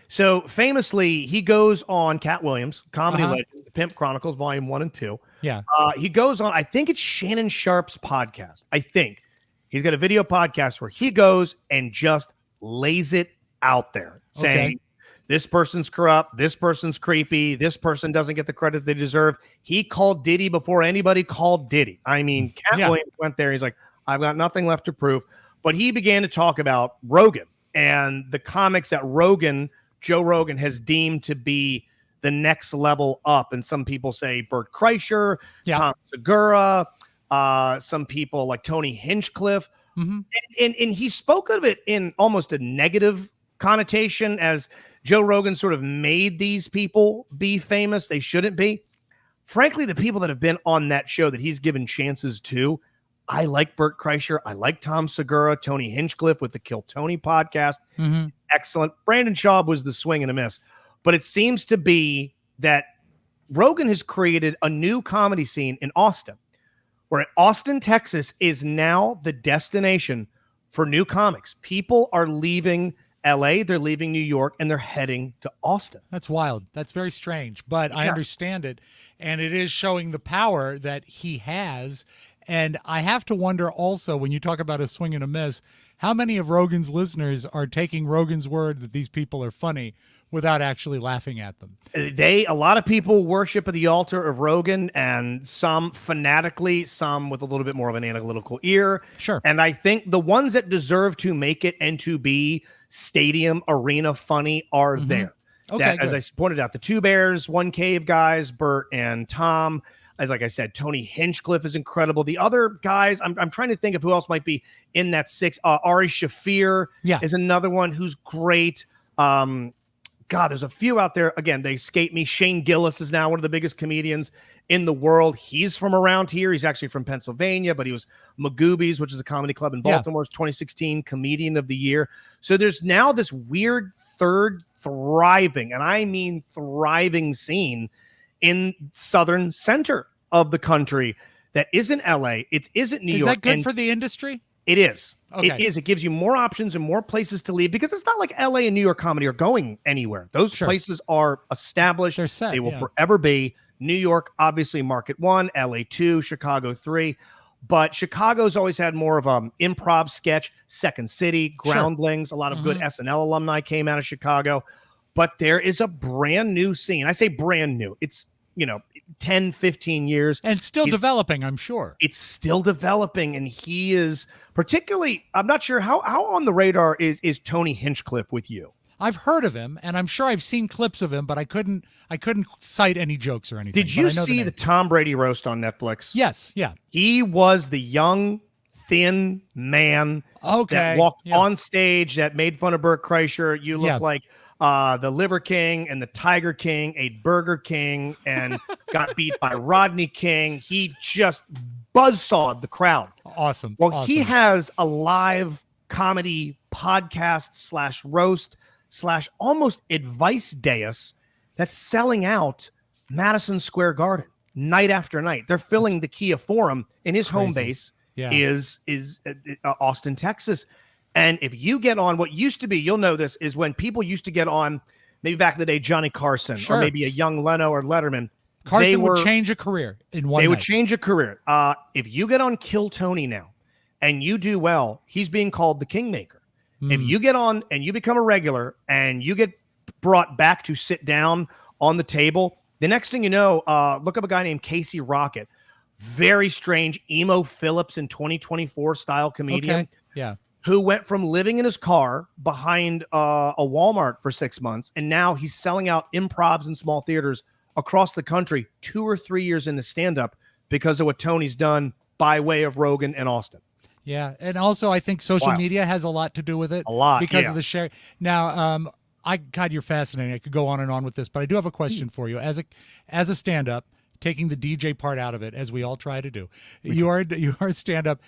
So famously, he goes on Cat Williams, comedy legend, The Pimp Chronicles, Volume 1 and 2. Yeah. He goes on, I think it's Shannon Sharp's podcast. I think he's got a video podcast where he goes and just lays it out there saying, this person's corrupt, this person's creepy, this person doesn't get the credit they deserve. He called Diddy before anybody called Diddy. I mean, Cat Williams went there. He's like, I've got nothing left to prove. But he began to talk about Rogan and the comics that Joe Rogan has deemed to be the next level up. And some people say Bert Kreischer, Tom Segura, some people like Tony Hinchcliffe. Mm-hmm. And he spoke of it in almost a negative connotation as Joe Rogan sort of made these people be famous. They shouldn't be. frankly, the people that have been on that show that he's given chances to, I like Bert Kreischer. I like Tom Segura, Tony Hinchcliffe with the Kill Tony podcast. Mm-hmm. Excellent. Brandon Schaub was the swing and a miss. But it seems to be that Rogan has created a new comedy scene in Austin, where Austin, Texas is now the destination for new comics. People are leaving LA, they're leaving New York, and they're heading to Austin. That's wild. That's very strange, but I understand it. And it is showing the power that he has. And I have to wonder also, when you talk about a swing and a miss, how many of Rogan's listeners are taking Rogan's word that these people are funny without actually laughing at them? A lot of people worship at the altar of Rogan, and some fanatically, some with a little bit more of an analytical ear. Sure. And I think the ones that deserve to make it and to be stadium arena funny are there. Okay, as I pointed out, the Two Bears, One Cave guys, Bert and Tom. As like I said, Tony Hinchcliffe is incredible. The other guys, I'm trying to think of who else might be in that six. Ari Shaffir is another one who's great. God, there's a few out there. Again, they escape me. Shane Gillis is now one of the biggest comedians in the world. He's from around here. He's actually from Pennsylvania, but he was Magoobies, which is a comedy club in Baltimore's 2016 Comedian of the Year. So there's now this weird third thriving, and I mean thriving scene in southern center of the country that isn't LA. It isn't New York. Is that good for the industry? It is. Okay. It is. It gives you more options and more places to leave, because it's not like LA and New York comedy are going anywhere. Those places are established. They're set. They will forever be. New York, obviously, market 1, LA 2, Chicago 3. But Chicago's always had more of an improv sketch. Second City, Groundlings, a lot of good SNL alumni came out of Chicago. But there is a brand new scene. I say brand new. It's, 10, 15 years. And still developing, I'm sure. It's still developing. And he is particularly, I'm not sure how on the radar is Tony Hinchcliffe with you. I've heard of him, and I'm sure I've seen clips of him, but I couldn't cite any jokes or anything. Did you see the Tom Brady roast on Netflix? Yes, yeah. He was the young, thin man that walked on stage that made fun of Bert Kreischer. You look like the Liver King and the Tiger King, ate Burger King, and got beat by Rodney King. He just buzzsawed the crowd. Awesome. Well, he has a live comedy podcast / roast / almost advice dais that's selling out Madison Square Garden night after night. They're filling the Kia Forum, and his home base is Austin, Texas. And if you get on what used to be, you'll know this, is when people used to get on, maybe back in the day, Johnny Carson or maybe a young Leno or Letterman. Carson would change a career in one night. They would change a career. If you get on Kill Tony now and you do well, he's being called the Kingmaker. If you get on and you become a regular and you get brought back to sit down on the table, the next thing you know, look up a guy named Casey Rocket. Very strange emo Phillips in 2024 style comedian. Okay. Yeah. Who went from living in his car behind a Walmart for 6 months, and now he's selling out improvs in small theaters across the country 2 or 3 years into stand-up because of what Tony's done by way of Rogan and Austin. Yeah, and also I think social media has a lot to do with it. A lot, because of the share. Now, God, you're fascinating. I could go on and on with this, but I do have a question for you. As a stand-up, taking the DJ part out of it, as we all try to do, you are a stand-up.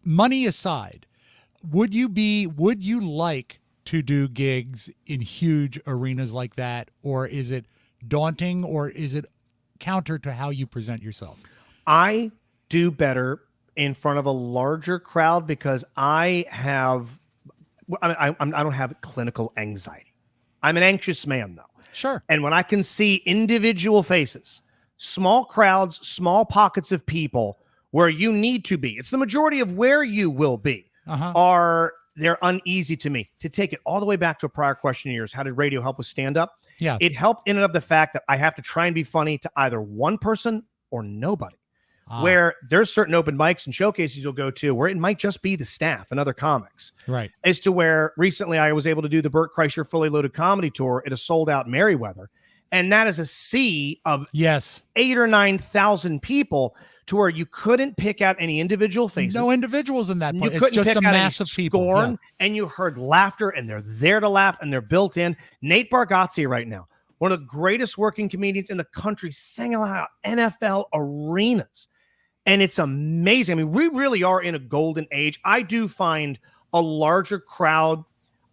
Money aside, would you like to do gigs in huge arenas like that, or is it daunting, or is it counter to how you present yourself? I do better in front of a larger crowd because I don't have clinical anxiety. I'm an anxious man, though. Sure. And when I can see individual faces, small crowds, small pockets of people where you need to be, it's the majority of where you will be. They're uneasy to me. To take it all the way back to a prior question of yours, how did radio help with stand-up? Yeah. It helped in and of the fact that I have to try and be funny to either one person or nobody. Where there's certain open mics and showcases you'll go to where it might just be the staff and other comics. Right. As to where recently I was able to do the Bert Kreischer Fully Loaded Comedy Tour at a sold-out Merriweather. And that is a sea of 8,000 or 9,000 people, to where you couldn't pick out any individual faces. No individuals in that point. It's just a mass of people. Scorn, and you heard laughter, and they're there to laugh, and they're built in. Nate Bargatze right now, one of the greatest working comedians in the country, singing out NFL arenas. And it's amazing. I mean, we really are in a golden age. I do find a larger crowd.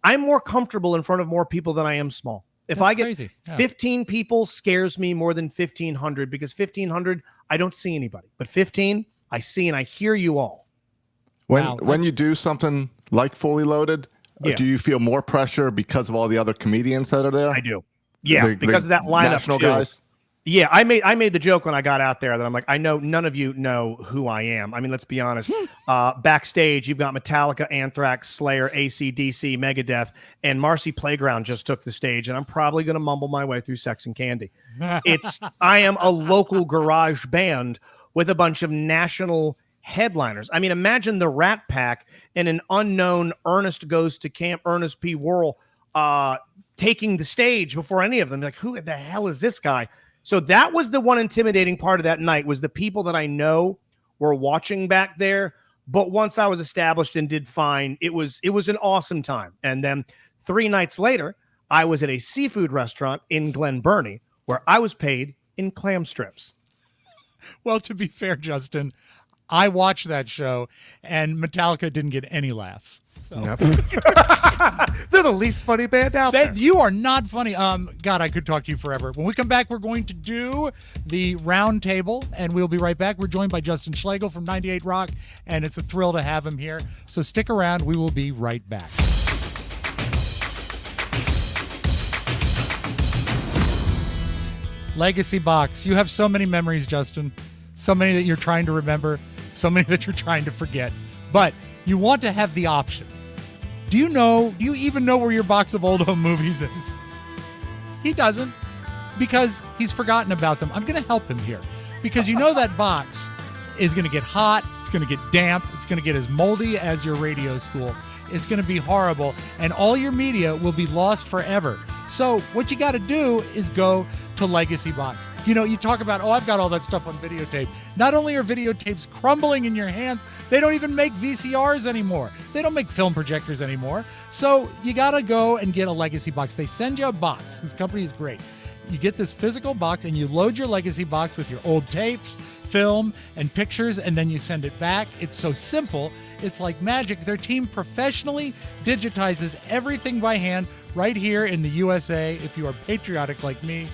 I'm more comfortable in front of more people than I am small. If I get 15 people scares me more than 1,500, because 1,500, I don't see anybody. But 15, I see and I hear you all. When you do something like Fully Loaded, do you feel more pressure because of all the other comedians that are there? I do. Yeah, because of that lineup national too. Guys. Yeah, I made the joke when I got out there that I'm like, I know none of you know who I am. I mean, let's be honest. Backstage, you've got Metallica, Anthrax, Slayer, AC/DC, Megadeth, and Marcy Playground just took the stage, and I'm probably going to mumble my way through Sex and Candy. I am a local garage band with a bunch of national headliners. I mean, imagine the Rat Pack and an unknown Ernest Goes to Camp, Ernest P. Worrell, taking the stage before any of them. Like, who the hell is this guy? So that was the one intimidating part of that night, was the people that I know were watching back there. But once I was established and did fine, it was an awesome time. And then 3 nights later, I was at a seafood restaurant in Glen Burnie where I was paid in clam strips. Well, to be fair, Justin, I watched that show and Metallica didn't get any laughs. So. Yep. They're the least funny band out there. You are not funny. God, I could talk to you forever. When we come back, we're going to do the round table, and we'll be right back. We're joined by Justin Schlegel from 98 Rock, and it's a thrill to have him here. So stick around. We will be right back. Legacy Box. You have so many memories, Justin. So many that you're trying to remember, so many that you're trying to forget. But you want to have the option. Do you even know where your box of old home movies is? He doesn't, because he's forgotten about them. I'm going to help him here, because that box is going to get hot, it's going to get damp, it's going to get as moldy as your radio school. It's going to be horrible, and all your media will be lost forever. So what you got to do is go to Legacy Box. You talk about, I've got all that stuff on videotape. Not only are videotapes crumbling in your hands, they don't even make VCRs anymore. They don't make film projectors anymore. So you got to go and get a Legacy Box. They send you a box. This company is great. You get this physical box and you load your Legacy Box with your old tapes, film, and pictures, and then you send it back. It's so simple. It's like magic. Their team professionally digitizes everything by hand right here in the USA. If you are patriotic like me,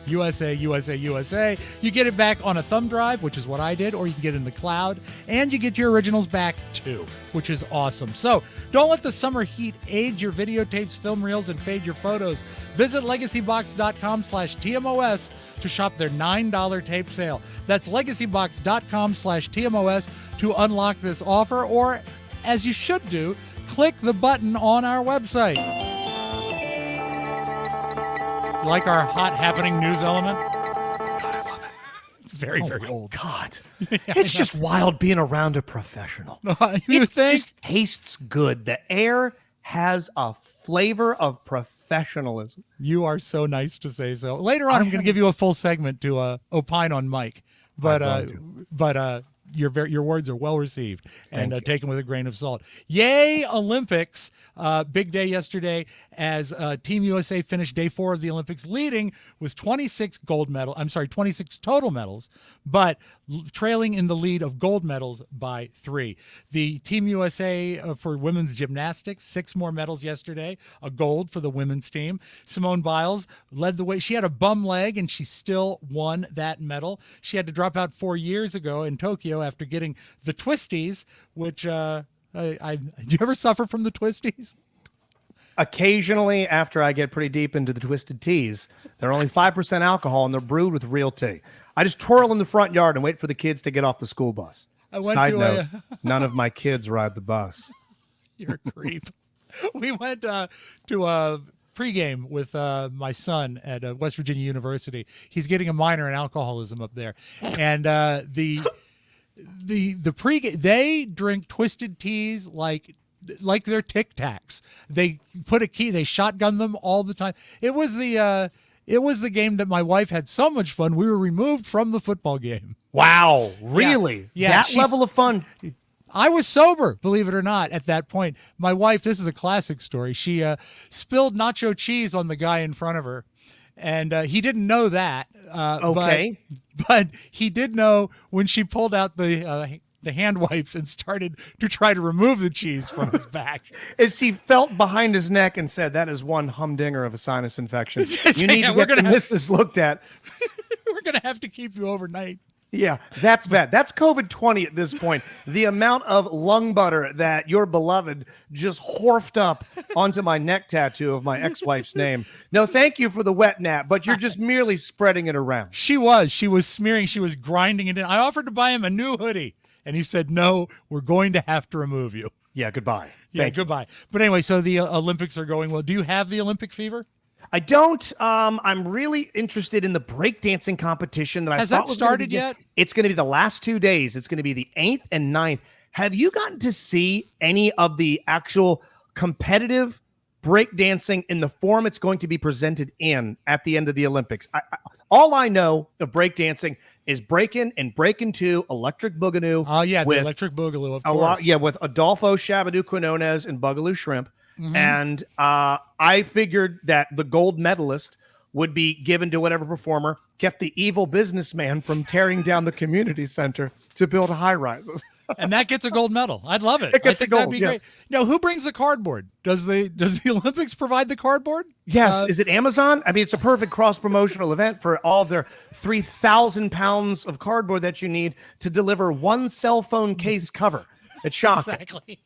USA, USA, USA. You get it back on a thumb drive, which is what I did, or you can get it in the cloud, and you get your originals back too, which is awesome. So don't let the summer heat age your videotapes, film reels, and fade your photos. Visit legacybox.com/TMOS to shop their $9 tape sale. That's legacybox.com/TMOS to unlock this offer, or as you should do, click the button on our website. Like our hot happening news element? God, I love it. It's very, very old. God. It's just wild being around a professional. You think? It just tastes good. The air has a flavor of professionalism. You are so nice to say so. Later on, I'm going to give you a full segment to opine on Mike. But your words are well received and taken with a grain of salt. Yay, Olympics. Big day yesterday as Team USA finished day 4 of the Olympics leading with 26 total medals, but trailing in the lead of gold medals by 3. The Team USA for women's gymnastics, 6 more medals yesterday, a gold for the women's team. Simone Biles led the way. She had a bum leg and she still won that medal. She had to drop out 4 years ago in Tokyo after getting the twisties, which do you ever suffer from the twisties? Occasionally, after I get pretty deep into the twisted teas, they're only 5% alcohol and they're brewed with real tea. I just twirl in the front yard and wait for the kids to get off the school bus. Side note, none of my kids ride the bus. You're a creep. We went to a pregame with my son at West Virginia University. He's getting a minor in alcoholism up there, and the pregame, they drink twisted teas like they're Tic Tacs. They put they shotgun them all the time. It was the game that my wife had so much fun. We were removed from the football game. Wow, really? Yeah, that level of fun. I was sober, believe it or not, at that point. My wife, this is a classic story. She spilled nacho cheese on the guy in front of her. And he didn't know that. Okay. But he did know when she pulled out the hand wipes and started to try to remove the cheese from his back. As he felt behind his neck and said, that is one humdinger of a sinus infection. You need to we're get the missus looked at. We're going to have to keep you overnight. Yeah, that's bad. That's COVID-20 at this point. The amount of lung butter that your beloved just horfed up onto my neck tattoo of my ex-wife's name. No, thank you for the wet nap, but you're just merely spreading it around. She was smearing. She was grinding it in. I offered to buy him a new hoodie, and he said, no, we're going to have to remove you. Yeah, goodbye. Yeah, goodbye. But anyway, so the Olympics are going well. Do you have the Olympic fever? I don't. I'm really interested in the breakdancing competition that Has that started yet? It's going to be the last 2 days. It's going to be the 8th and 9th. Have you gotten to see any of the actual competitive breakdancing in the form it's going to be presented in at the end of the Olympics? All I know of breakdancing is Breakin' and Breakin' 2, Electric Boogaloo. Oh, yeah, the Electric Boogaloo, of course. With Adolfo Shabadoo Quinones and Boogaloo Shrimp. Mm-hmm. And I figured that the gold medalist would be given to whatever performer kept the evil businessman from tearing down the community center to build high-rises. And that gets a gold medal. I'd love it. I think that'd be great. Now, who brings the cardboard? Does the Olympics provide the cardboard? Yes. Is it Amazon? I mean, it's a perfect cross-promotional event for all of their 3,000 pounds of cardboard that you need to deliver one cell phone case cover. It's shocking. Exactly.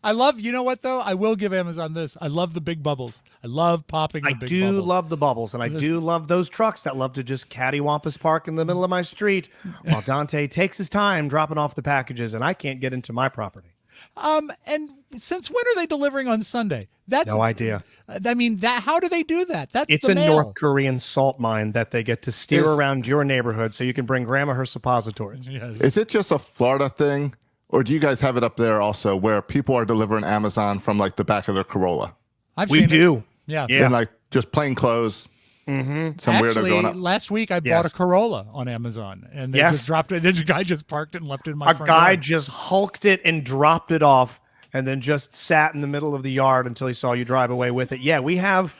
I love, you know what, though? I will give Amazon this. I love the big bubbles. I love popping the big bubbles. I do love the bubbles, and I do love those trucks that love to just cattywampus park in the middle of my street while Dante takes his time dropping off the packages, and I can't get into my property. And since when are they delivering on Sunday? That's no idea. I mean, how do they do that? It's a North Korean salt mine that they get to steer around your neighborhood so you can bring grandma her suppositories. Yes. Is it just a Florida thing? Or do you guys have it up there also where people are delivering Amazon from like the back of their Corolla? We do. It. Yeah. And like just plain clothes. Mm-hmm. Some weirdo going up. Last week I bought a Corolla on Amazon and they just dropped it. This guy just parked it and left it in my front yard. Just hulked it and dropped it off and then just sat in the middle of the yard until he saw you drive away with it. Yeah, we have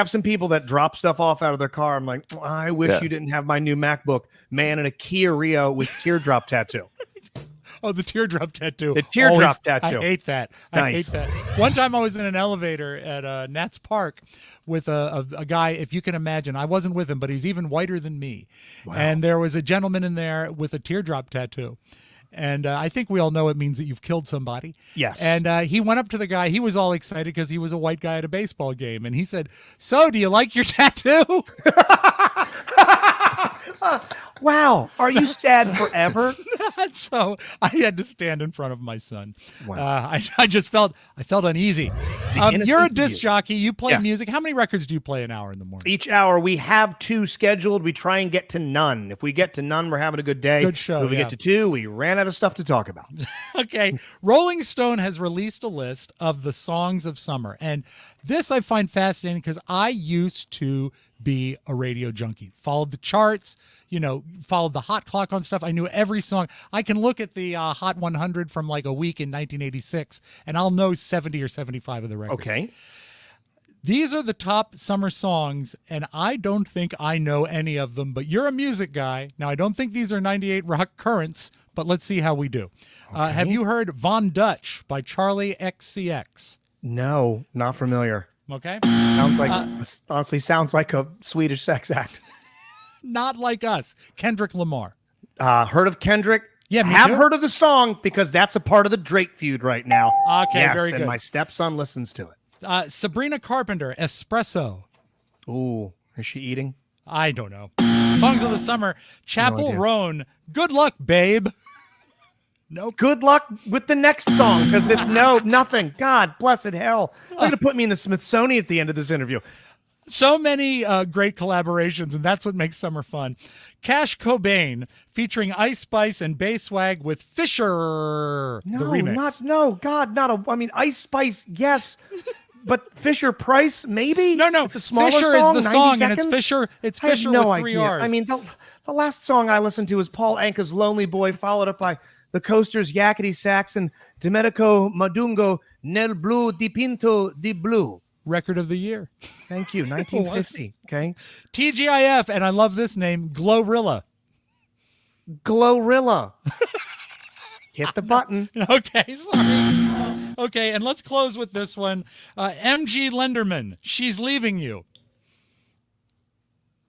some people that drop stuff off out of their car. I'm like, I wish you didn't have my new MacBook, man, in a Kia Rio with teardrop tattoo. Oh, the teardrop tattoo. The teardrop tattoo. I hate that. I hate that. One time I was in an elevator at Nats Park with a guy, if you can imagine. I wasn't with him, but he's even whiter than me. Wow. And there was a gentleman in there with a teardrop tattoo. And I think we all know it means that you've killed somebody. Yes. And he went up to the guy. He was all excited because he was a white guy at a baseball game. And he said, "So, do you like your tattoo?" Wow. Are you sad forever? So I had to stand in front of my son. Wow. I just felt uneasy. You're a disc jockey. You play music. How many records do you play an hour in the morning? Each hour we have 2 scheduled. We try and get to none. If we get to none, we're having a good day. Good show. If we get to 2, we ran out of stuff to talk about. Okay. Rolling Stone has released a list of the songs of summer. And this I find fascinating because I used to be a radio junkie. Followed the charts, followed the hot clock on stuff. I knew every song. I can look at the Hot 100 from like a week in 1986, and I'll know 70 or 75 of the records. Okay. These are the top summer songs, and I don't think I know any of them, but you're a music guy. Now, I don't think these are 98 Rock currents, but let's see how we do. Okay. Have you heard Von Dutch by Charlie XCX? No, not familiar. Okay. Honestly sounds like a Swedish sex act. Not like us. Kendrick Lamar. Heard of Kendrick? Yeah, have heard of the song because that's a part of the Drake feud right now. Okay, yes, very good. And my stepson listens to it. Sabrina Carpenter, Espresso. Ooh, is she eating? I don't know. Songs of the summer, Chapel Roan, Good Luck, Babe. Nope. Good luck with the next song because it's nothing. God blessed hell. They're going to put me in the Smithsonian at the end of this interview. So many great collaborations, and that's what makes summer fun. Cash Cobain featuring Ice Spice and Bass Swag with Fisher. The remix. Ice Spice, yes. But Fisher Price, maybe? No. It's a smaller Fisher song, is the song, seconds? and it's Fisher. It's I have Fisher no with 3 idea. R's. I mean, the last song I listened to was Paul Anka's Lonely Boy, followed up by the Coasters' Yakety Sax and Domenico Madungo, Nel Blu di Pinto di Blu. record of the year. Thank you. 1950. Okay. TGIF, and I love this name, Glorilla. Glorilla. Hit the button. Okay, sorry. Okay, and let's close with this one. MG Lenderman, she's leaving you.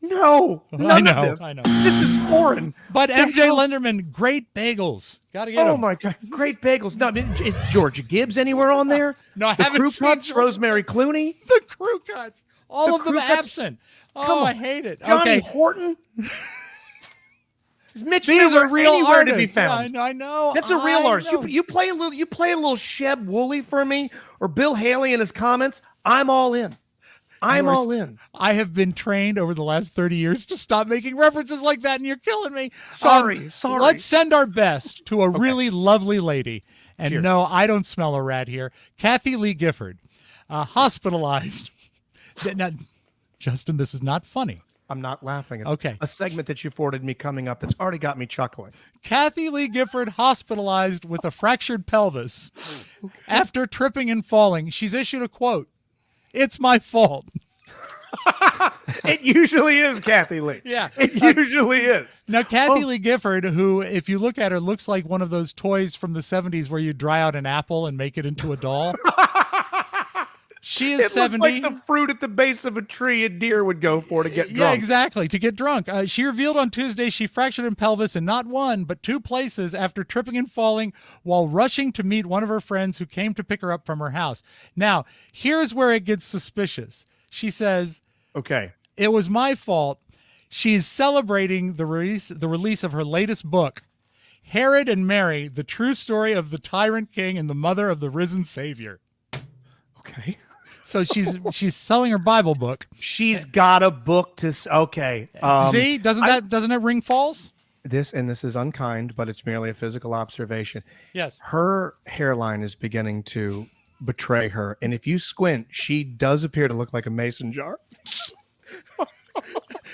No, none of this. I know. This is foreign. But MJ Lenderman, great bagels. Got to get them. Oh, my God. Great bagels. No, is Georgia Gibbs anywhere on there? No, I the haven't crew seen cuts, Rosemary Clooney. The crew cuts. All The of them crew cuts. absent. Come Oh, on. I hate it. Johnny Okay. Horton. Is Mitch These Miller are real anywhere artists. to be found? I know. That's a real I artist. know. You play a little Sheb Woolley for me, or Bill Haley in his comments. I'm all in. I'm all in. I have been trained over the last 30 years to stop making references like that, and you're killing me. Sorry. Let's send our best to a really lovely lady. And Cheers. no, I don't smell a rat here. Kathy Lee Gifford, hospitalized. Now, Justin, this is not funny. I'm not laughing. It's Okay. a segment that you forwarded me coming up that's already got me chuckling. Kathy Lee Gifford hospitalized with a fractured pelvis after tripping and falling. She's issued a quote. It's my fault. It usually is, Kathy Lee. Yeah. It usually is. Now, Kathy Lee Gifford, who, if you look at her, looks like one of those toys from the 70s where you dry out an apple and make it into a doll. She is 70. Looks like the fruit at the base of a tree a deer would go for to get drunk. Yeah, exactly, to get drunk. She revealed on Tuesday she fractured her pelvis in not one, but two places after tripping and falling while rushing to meet one of her friends who came to pick her up from her house. Now, here's where it gets suspicious. She says, Okay. it was my fault. She's celebrating the release of her latest book, Herod and Mary, the true story of the tyrant king and the mother of the risen Savior. Okay. So she's selling her Bible book. She's got a book to. Okay. See, doesn't it ring false? This is unkind, but it's merely a physical observation. Yes. Her hairline is beginning to betray her, and if you squint, she does appear to look like a mason jar.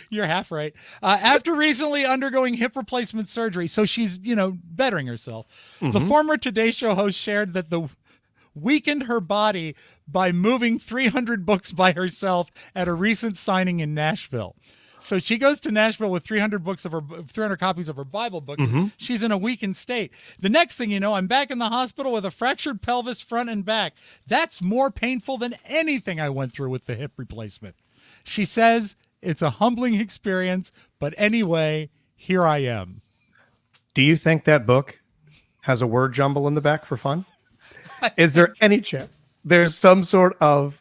You're half right. After recently undergoing hip replacement surgery, so she's bettering herself. The former Today Show host shared that the weakened her body by moving 300 books by herself at a recent signing in Nashville. So she goes to Nashville with 300 copies of her Bible book. She's in a weakened state. The next thing you know, I'm back in the hospital with a fractured pelvis front and back. That's more painful than anything I went through with the hip replacement. She says it's a humbling experience, but anyway, here I am. Do you think that book has a word jumble in the back for fun? Is there any chance there's some sort of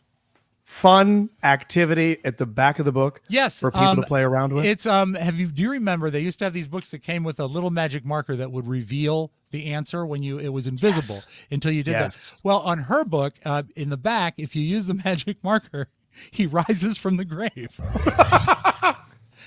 fun activity at the back of the book? Yes, for people to play around with. It's do you remember they used to have these books that came with a little magic marker that would reveal the answer when it was invisible until you did that. Well, on her book, in the back, if you use the magic marker, he rises from the grave.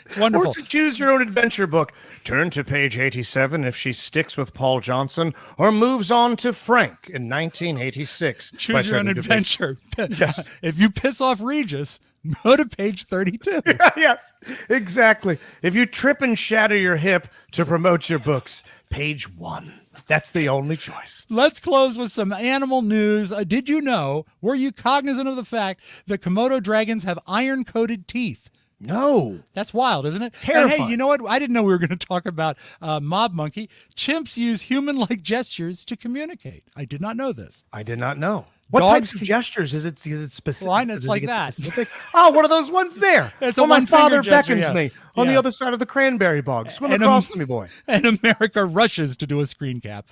It's wonderful. Or to choose your own adventure book. Turn to page 87 if she sticks with Paul Johnson or moves on to Frank in 1986. Choose your own adventure. Yes. If you piss off Regis, go to page 32. Yes, exactly. If you trip and shatter your hip to promote your books, page 1. That's the only choice. Let's close with some animal news. Did you know, were you cognizant of the fact that Komodo dragons have iron-coated teeth? No. That's wild, isn't it? Terrifying. And hey, you know what? I didn't know we were going to talk about mob monkey. Chimps use human-like gestures to communicate. I did not know this. I did not know. What Dogs types of gestures? Is it specific? Well, I know it's Does it like get that. specific? Oh, one of those ones there. It's a my one-finger father gesture, beckons yeah. me on Yeah. the other side of the cranberry bog. Swim And across to me, boy. And America rushes to do a screen cap.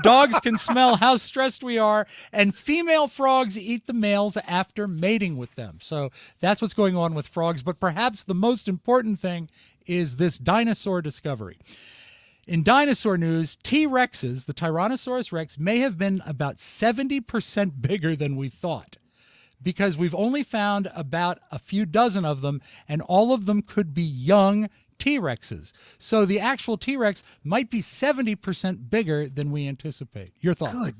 Dogs can smell how stressed we are, and female frogs eat the males after mating with them. So that's what's going on with frogs. But perhaps the most important thing is this dinosaur discovery. In dinosaur news, T-Rexes, the Tyrannosaurus Rex, may have been about 70% bigger than we thought, because we've only found about a few dozen of them, and all of them could be young T-Rexes. So the actual T-Rex might be 70% bigger than we anticipate. Your thoughts? Good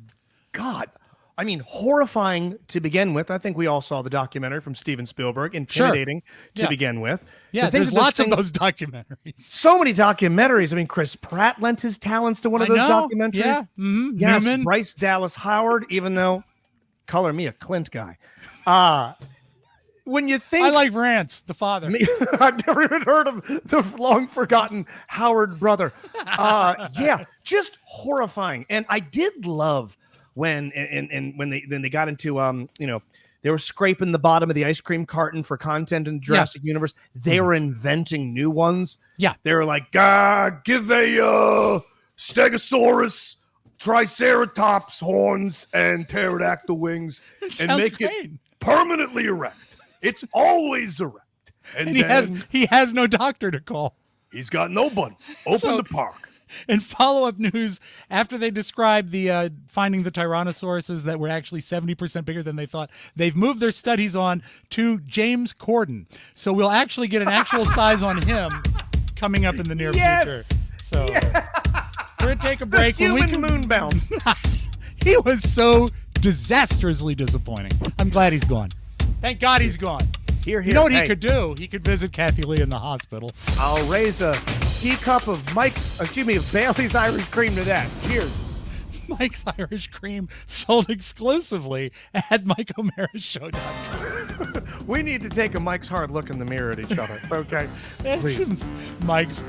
God. I mean, horrifying to begin with. I think we all saw the documentary from Steven Spielberg. Intimidating to begin with. Yeah, there's lots of those documentaries. So many documentaries. I mean, Chris Pratt lent his talents to one of those documentaries. Yeah. Mm-hmm. Yes, Newman. Bryce Dallas Howard, even though, color me a Clint guy. when you think I like Rance, the father. I've never even heard of the long forgotten Howard brother. Yeah, just horrifying. And I did love when when they got into they were scraping the bottom of the ice cream carton for content in Jurassic Universe. They were inventing new ones. Yeah. They were like, give a Stegosaurus Triceratops horns and pterodactyl wings and make it permanently erect. It's always erect. And he has no doctor to call. He's got nobody. Open the park. In follow-up news, after they described the finding the Tyrannosauruses that were actually 70% bigger than they thought, they've moved their studies on to James Corden. So we'll actually get an actual size on him coming up in the near future. So we're going to take a break. The human moon bounce. He was so disastrously disappointing. I'm glad he's gone. Thank God he's gone. Here. You know what he could do? He could visit Kathy Lee in the hospital. I'll raise a teacup of Bailey's Irish Cream to that. Here. Mike's Irish Cream sold exclusively at MikeO'MaraShow.com. We need to take a Mike's hard look in the mirror at each other. Okay, please. Mike's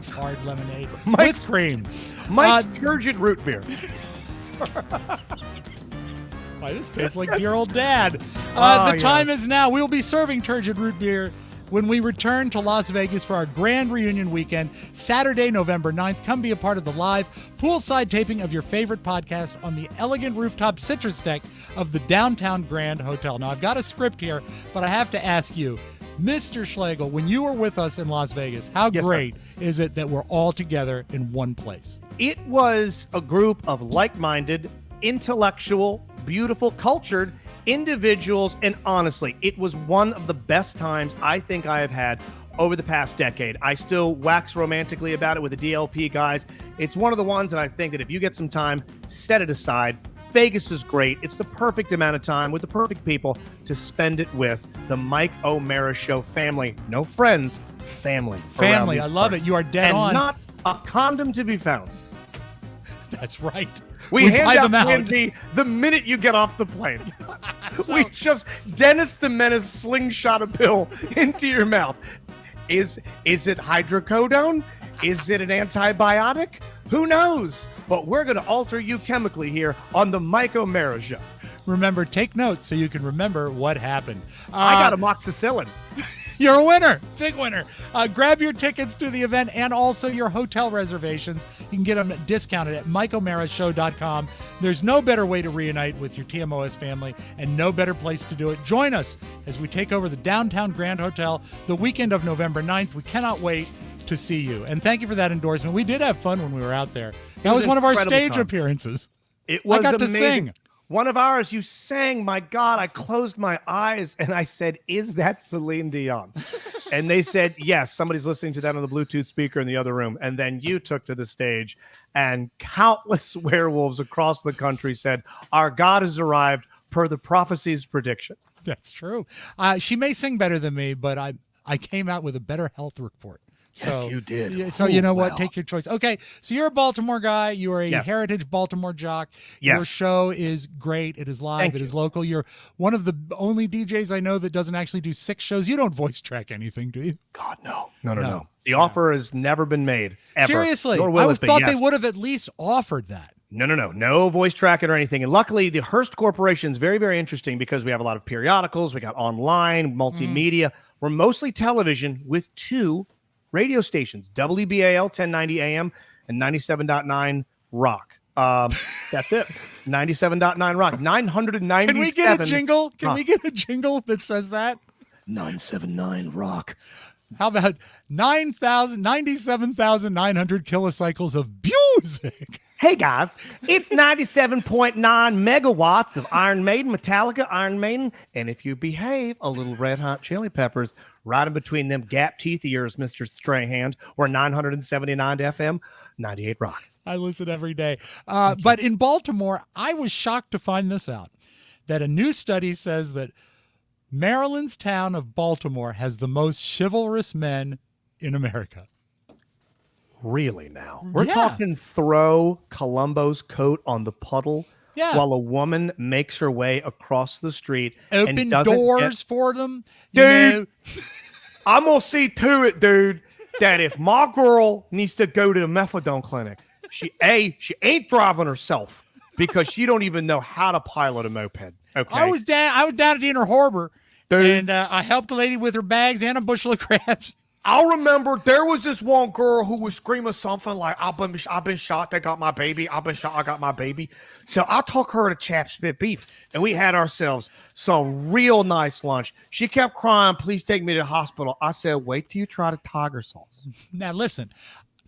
hard lemonade with cream. Mike's turgid root beer. Why, this tastes like dear old dad. The time is now. We'll be serving turgid root beer when we return to Las Vegas for our grand reunion weekend, Saturday, November 9th. Come be a part of the live poolside taping of your favorite podcast on the elegant rooftop citrus deck of the Downtown Grand Hotel. Now, I've got a script here, but I have to ask you, Mr. Schlegel, when you were with us in Las Vegas, how great is it that we're all together in one place? It was a group of like-minded, intellectual, beautiful, cultured individuals, and honestly, it was one of the best times I think I have had over the past decade. I still wax romantically about it with the DLP guys. It's one of the ones that I think that if you get some time, set it aside. Vegas is great. It's the perfect amount of time with the perfect people to spend it with. The Mike O'Mara Show family. No friends, family. Family, I love it. You are dead on. And not a condom to be found. That's right. We hand out Plan B the minute you get off the plane. We just Dennis the Menace slingshot a pill into your mouth. Is it hydrocodone? Is it an antibiotic? Who knows? But we're going to alter you chemically here on the Mike O'Mara Show. Remember, take notes so you can remember what happened. I got amoxicillin. You're a winner. Big winner. Grab your tickets to the event and also your hotel reservations. You can get them discounted at MikeO'MaraShow.com. There's no better way to reunite with your TMOS family and no better place to do it. Join us as we take over the Downtown Grand Hotel the weekend of November 9th. We cannot wait to see you. And thank you for that endorsement. We did have fun when we were out there. That was one of our stage appearances. It was I got amazing. to sing. One of ours, you sang, my God, I closed my eyes and I said, is that Celine Dion? And they said, yes, somebody's listening to that on the Bluetooth speaker in the other room. And then you took to the stage and countless werewolves across the country said, our God has arrived per the prophecy's prediction. That's true. She may sing better than me, but I came out with a better health report. Yes, you did. So you know what? Take your choice. Okay, so you're a Baltimore guy. You are a heritage Baltimore jock. Yes. Your show is great. It is live. It is local. You're one of the only DJs I know that doesn't actually do 6 shows. You don't voice track anything, do you? God, no. No. The offer has never been made, ever. Seriously, Nor will I it be. thought they would have at least offered that. No voice tracking or anything. And luckily, the Hearst Corporation is very, very interesting because we have a lot of periodicals. We got online, multimedia. We're mostly television with 2 radio stations, WBAL 1090 AM and 97.9 Rock. That's it. 97.9 Rock. 997. Can we get a jingle? Can we get a jingle that says that? 979 Rock. How about 97,900 kilocycles of music? Hey guys, it's 97.9 megawatts of Iron Maiden, Metallica, Iron Maiden, and if you behave, a little Red Hot Chili Peppers right in between them gap teeth of yours, Mr. Strayhand, or 979 FM, 98 Rock. I listen every day. But in Baltimore, I was shocked to find this out, that a new study says that Maryland's town of Baltimore has the most chivalrous men in America. Really now? We're talking throw Columbo's coat on the puddle while a woman makes her way across the street. Open doors for them. Dude, I'm going to see to it, dude, that if my girl needs to go to the methadone clinic, she ain't driving herself because she don't even know how to pilot a moped. Okay. I was down at Inner Harbor, dude, and I helped a lady with her bags and a bushel of crabs. I remember there was this one girl who was screaming something like, I've been shot, they got my baby. I've been shot, I got my baby. So I took her to Chap's Spit Beef, and we had ourselves some real nice lunch. She kept crying, please take me to the hospital. I said, wait till you try the tiger sauce. Now, listen.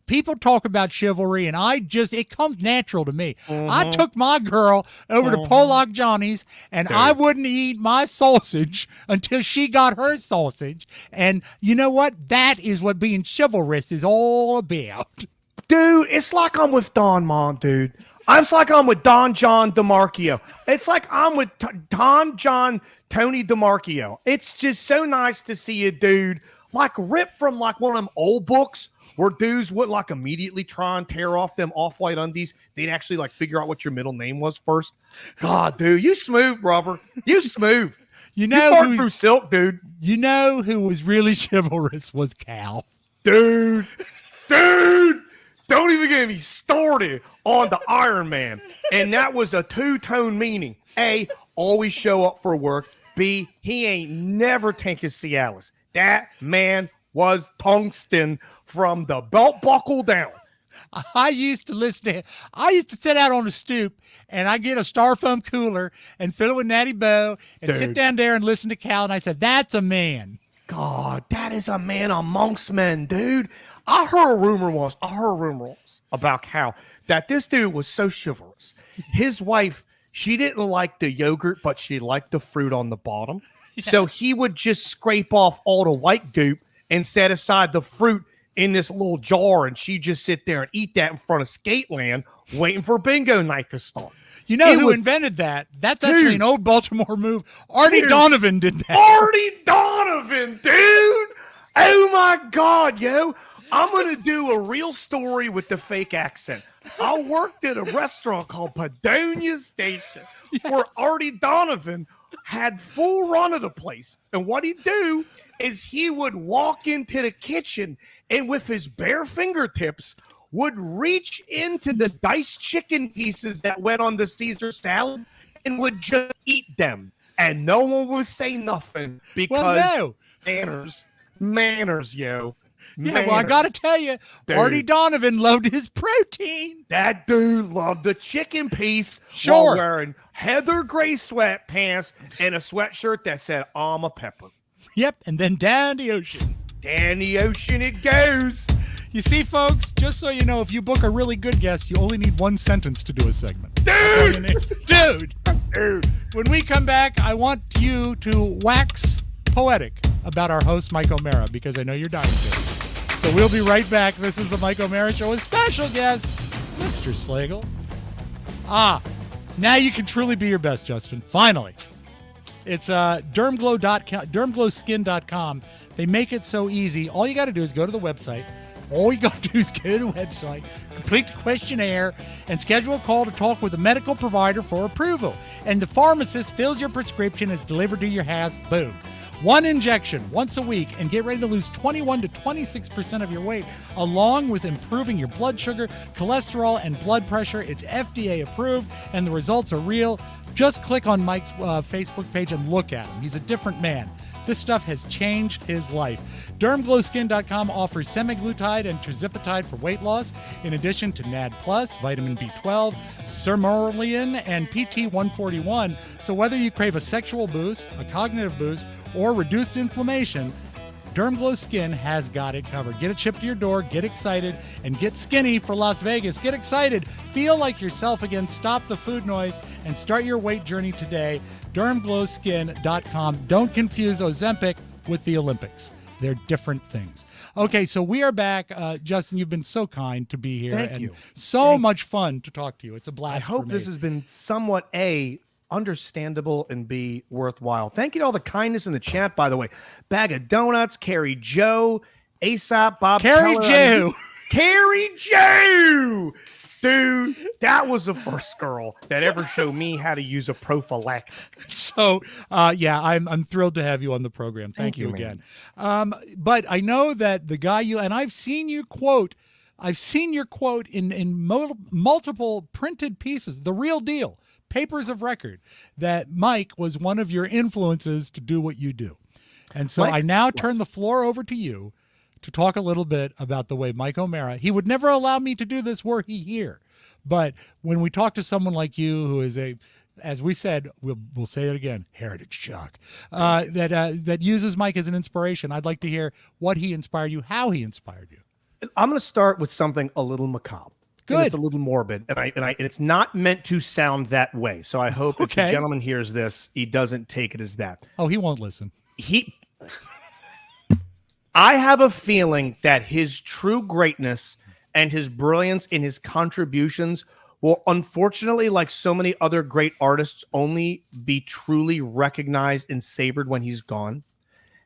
People talk about chivalry, and it comes natural to me. I took my girl over to Pollock Johnny's, and I wouldn't eat my sausage until she got her sausage. And you know what? That is what being chivalrous is all about. Dude, it's like I'm with Don Mom, dude. It's like I'm with Don John DeMarchio. It's like I'm with Don John Tony DeMarchio. It's just so nice to see you, dude. Like ripped from like one of them old books where dudes would like immediately try and tear off them off-white undies. They'd actually like figure out what your middle name was first. God, dude, you smooth, brother. You smooth. You know through silk, dude. You know who was really chivalrous was Cal. Dude, don't even get me started on the Iron Man. And that was a two-tone meaning. A, always show up for work. B, he ain't never take his Cialis. That man was tungsten from the belt buckle down. I used to sit out on the stoop, and I get a styrofoam cooler and fill it with Natty Boh and sit down there and listen to Cal. And I said, that's a man. God, that is a man amongst men, dude. I heard a rumor once about Cal that this dude was so chivalrous. His wife, she didn't like the yogurt, but she liked the fruit on the bottom. Yes. So he would just scrape off all the white goop and set aside the fruit in this little jar, and she'd just sit there and eat that in front of Skateland, waiting for bingo night to start. You know who invented that? That's actually an old Baltimore move. Artie Donovan did that. Artie Donovan, dude! Oh my God, yo! I'm gonna do a real story with the fake accent. I worked at a restaurant called Padonia Station, where Artie Donovan had full run of the place. And what he'd do is he would walk into the kitchen and with his bare fingertips would reach into the diced chicken pieces that went on the Caesar salad and would just eat them. And no one would say nothing because manners, yo. Yeah, well, I got to tell you, dude, Artie Donovan loved his protein. That dude loved the chicken piece while wearing heather gray sweatpants and a sweatshirt that said, I'm a pepper. Yep, and then down the ocean. Down the ocean it goes. You see, folks, just so you know, if you book a really good guest, you only need one sentence to do a segment. Dude! When we come back, I want you to wax poetic about our host, Mike O'Mara, because I know you're dying to. So we'll be right back. This is the Mike O'Mara Show with special guest, Mr. Schlegel. Now you can truly be your best, Justin. Finally. It's dermglowskin.com. They make it so easy. All you got to do is go to the website. Complete the questionnaire, and schedule a call to talk with a medical provider for approval. And the pharmacist fills your prescription and it's delivered to your house. Boom. One injection once a week, and get ready to lose 21 to 26% of your weight, along with improving your blood sugar, cholesterol, and blood pressure. It's FDA approved, and the results are real. Just click on Mike's Facebook page and look at him. He's a different man. This stuff has changed his life. DermGlowSkin.com offers semaglutide and tirzepatide for weight loss, in addition to NAD+, vitamin B12, Sermorelin, and PT141. So whether you crave a sexual boost, a cognitive boost, or reduced inflammation, Dermglow Skin has got it covered. Get it shipped to your door, get excited, and get skinny for Las Vegas. Get excited, feel like yourself again, stop the food noise, and start your weight journey today. DermGlowSkin.com. Don't confuse Ozempic with the Olympics. They're different things. Okay, so we are back. Justin, you've been so kind to be here. Thank you. So much fun to talk to you. It's a blast. I hope this has been somewhat understandable and be worthwhile. Thank you to all the kindness in the chat, by the way. Bag of Donuts, Carrie Joe, Aesop, Bob Carrie Keller, Joe. Carrie Joe. Dude, that was the first girl that ever showed me how to use a prophylactic. So, I'm thrilled to have you on the program. Thank you again. But I know that the guy and I've seen your quote in multiple printed pieces, the real deal, papers of record, that Mike was one of your influences to do what you do. And so I now turn the floor over to you to talk a little bit about the way Mike O'Mara, he would never allow me to do this were he here. But when we talk to someone like you, who is as we said, we'll say it again, heritage shock, that uses Mike as an inspiration, I'd like to hear what he inspired you, how he inspired you. I'm going to start with something a little macabre. Good. It's a little morbid, and it's not meant to sound that way. So I hope if the gentleman hears this, he doesn't take it as that. Oh, he won't listen. I have a feeling that his true greatness and his brilliance in his contributions will, unfortunately, like so many other great artists, only be truly recognized and savored when he's gone.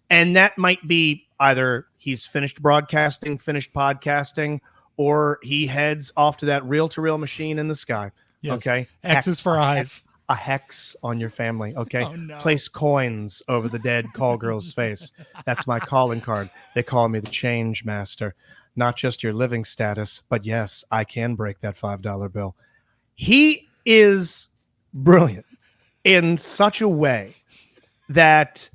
And that might be either he's finished broadcasting, finished podcasting, or he heads off to that reel-to-reel machine in the sky. Yes. Okay? X's for eyes. A hex on your family, okay? Oh, no. Place coins over the dead call girl's face. That's my calling card. They call me the change master. Not just your living status, but yes, I can break that $5 bill. He is brilliant in such a way that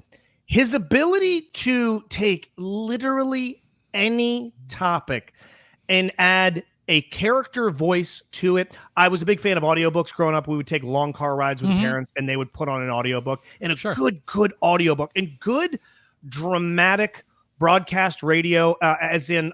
his ability to take literally any topic and add a character voice to it. I was a big fan of audiobooks growing up. We would take long car rides with parents, and they would put on an audiobook, and a good audiobook, and good dramatic broadcast radio, as in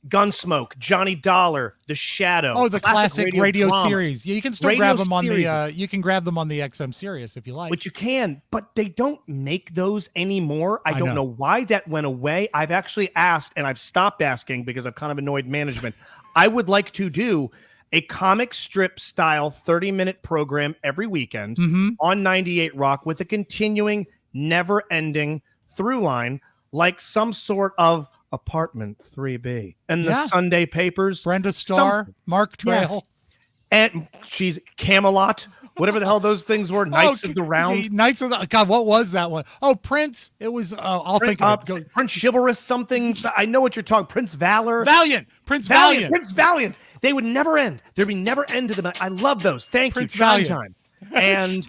Gunsmoke, Johnny Dollar, The Shadow. Oh, the classic radio drama. Series. Yeah, you can still grab them on you can grab them on the XM Sirius if you like. But you can, but they don't make those anymore. I don't know why that went away. I've actually asked, and I've stopped asking because I've kind of annoyed management. I would like to do a comic strip style 30-minute program every weekend on 98 Rock with a continuing, never-ending through line, like some sort of Apartment 3B and the Sunday papers. Brenda Starr, Mark Trail. Yes. And she's Camelot, whatever the hell those things were. Knights of the Round. Knights of the God, what was that one? Oh, Prince. It was think of it. Prince Chivalrous something. I know what you're talking. Prince Valor. Prince Valiant. Prince Valiant. They would never end. There'd be never end to them. I love those. Thank Prince you. Prime Valiant. time. And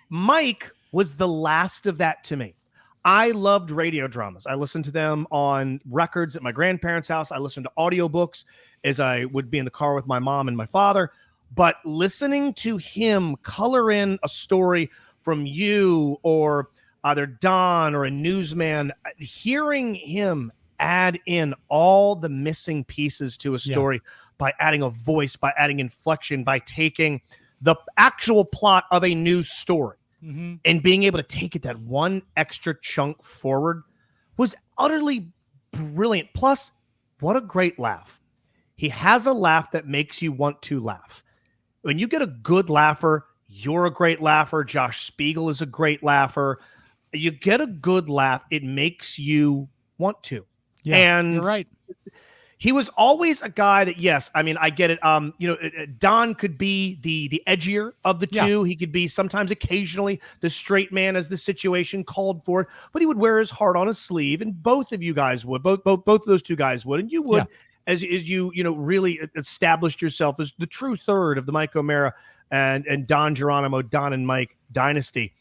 Mike was the last of that to me. I loved radio dramas. I listened to them on records at my grandparents' house. I listened to audiobooks as I would be in the car with my mom and my father. But listening to him color in a story from you or either Don or a newsman, hearing him add in all the missing pieces to a story by adding a voice, by adding inflection, by taking the actual plot of a news story and being able to take it that one extra chunk forward was utterly brilliant. Plus, what a great laugh. He has a laugh that makes you want to laugh. When you get a good laugher, you're a great laugher. Josh Spiegel is a great laugher. You get a good laugh, it makes you want to. Yeah, and you're right. He was always a guy that, yes, I mean, I get it. Don could be the edgier of the two. He could be sometimes occasionally the straight man as the situation called for it, but he would wear his heart on his sleeve, and both of you guys would, both of those two guys would, and you would, as you really established yourself as the true third of the Mike O'Mara and Don Geronimo, Don and Mike dynasty.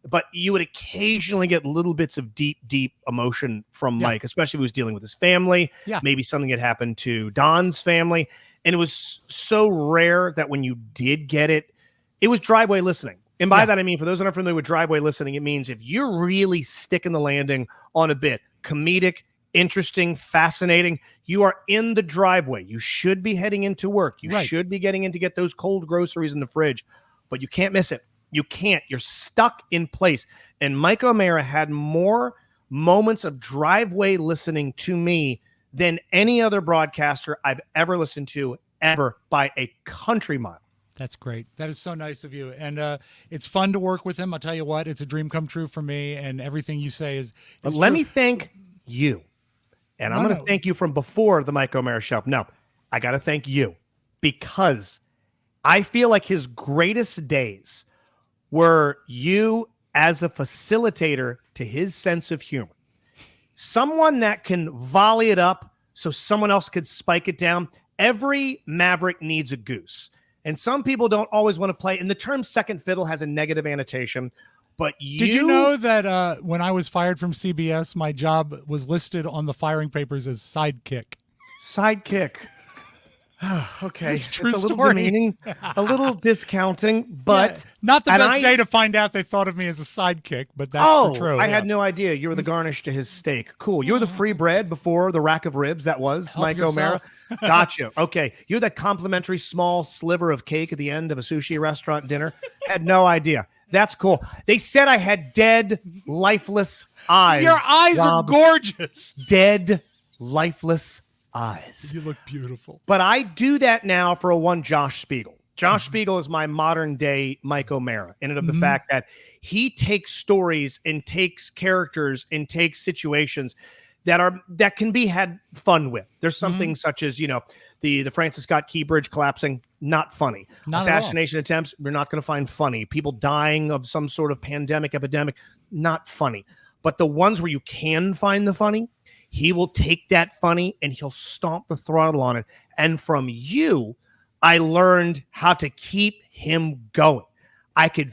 But you would occasionally get little bits of deep emotion from Mike, especially if he was dealing with his family. Yeah. Maybe something had happened to Don's family. And it was so rare that when you did get it, it was driveway listening. And by that, I mean, for those that aren't familiar with driveway listening, it means if you're really sticking the landing on a bit, comedic, interesting, fascinating, you are in the driveway. You should be heading into work. You should be getting in to get those cold groceries in the fridge, but you can't miss it. You can't. You're stuck in place. And Mike O'Mara had more moments of driveway listening to me than any other broadcaster I've ever listened to, ever, by a country mile. That's great. That is so nice of you. And it's fun to work with him. I'll tell you what, it's a dream come true for me. And everything you say is but let me thank you. And I'm going to thank you from before the Mike O'Mara show. No, I got to thank you. because I feel like his greatest days were you as a facilitator to his sense of humor. Someone that can volley it up so someone else could spike it down. Every Maverick needs a goose. And some people don't always want to play. And the term second fiddle has a negative annotation. But did you know that when I was fired from CBS, my job was listed on the firing papers as sidekick? Sidekick. Okay. It's true a little story. Demeaning, a little discounting, but yeah, not the best day to find out they thought of me as a sidekick, but that's for true. I had no idea you were the garnish to his steak. Cool. You were the free bread before the rack of ribs. That was Help Mike yourself. O'Mara. Gotcha. Okay. You're that complimentary small sliver of cake at the end of a sushi restaurant dinner. Had no idea. That's cool. They said I had dead, lifeless eyes. Your eyes are gorgeous. Dead, lifeless eyes. You look beautiful. But I do that now for one Josh Spiegel. Josh Spiegel is my modern day Mike O'Mara, in and of the fact that he takes stories and takes characters and takes situations that can be had fun with. There's something such as, the Francis Scott Key Bridge collapsing, not funny. Not Assassination attempts, we're not going to find funny. People dying of some sort of pandemic, epidemic, not funny. But the ones where you can find the funny, he will take that funny and he'll stomp the throttle on it. And from you, I learned how to keep him going. I could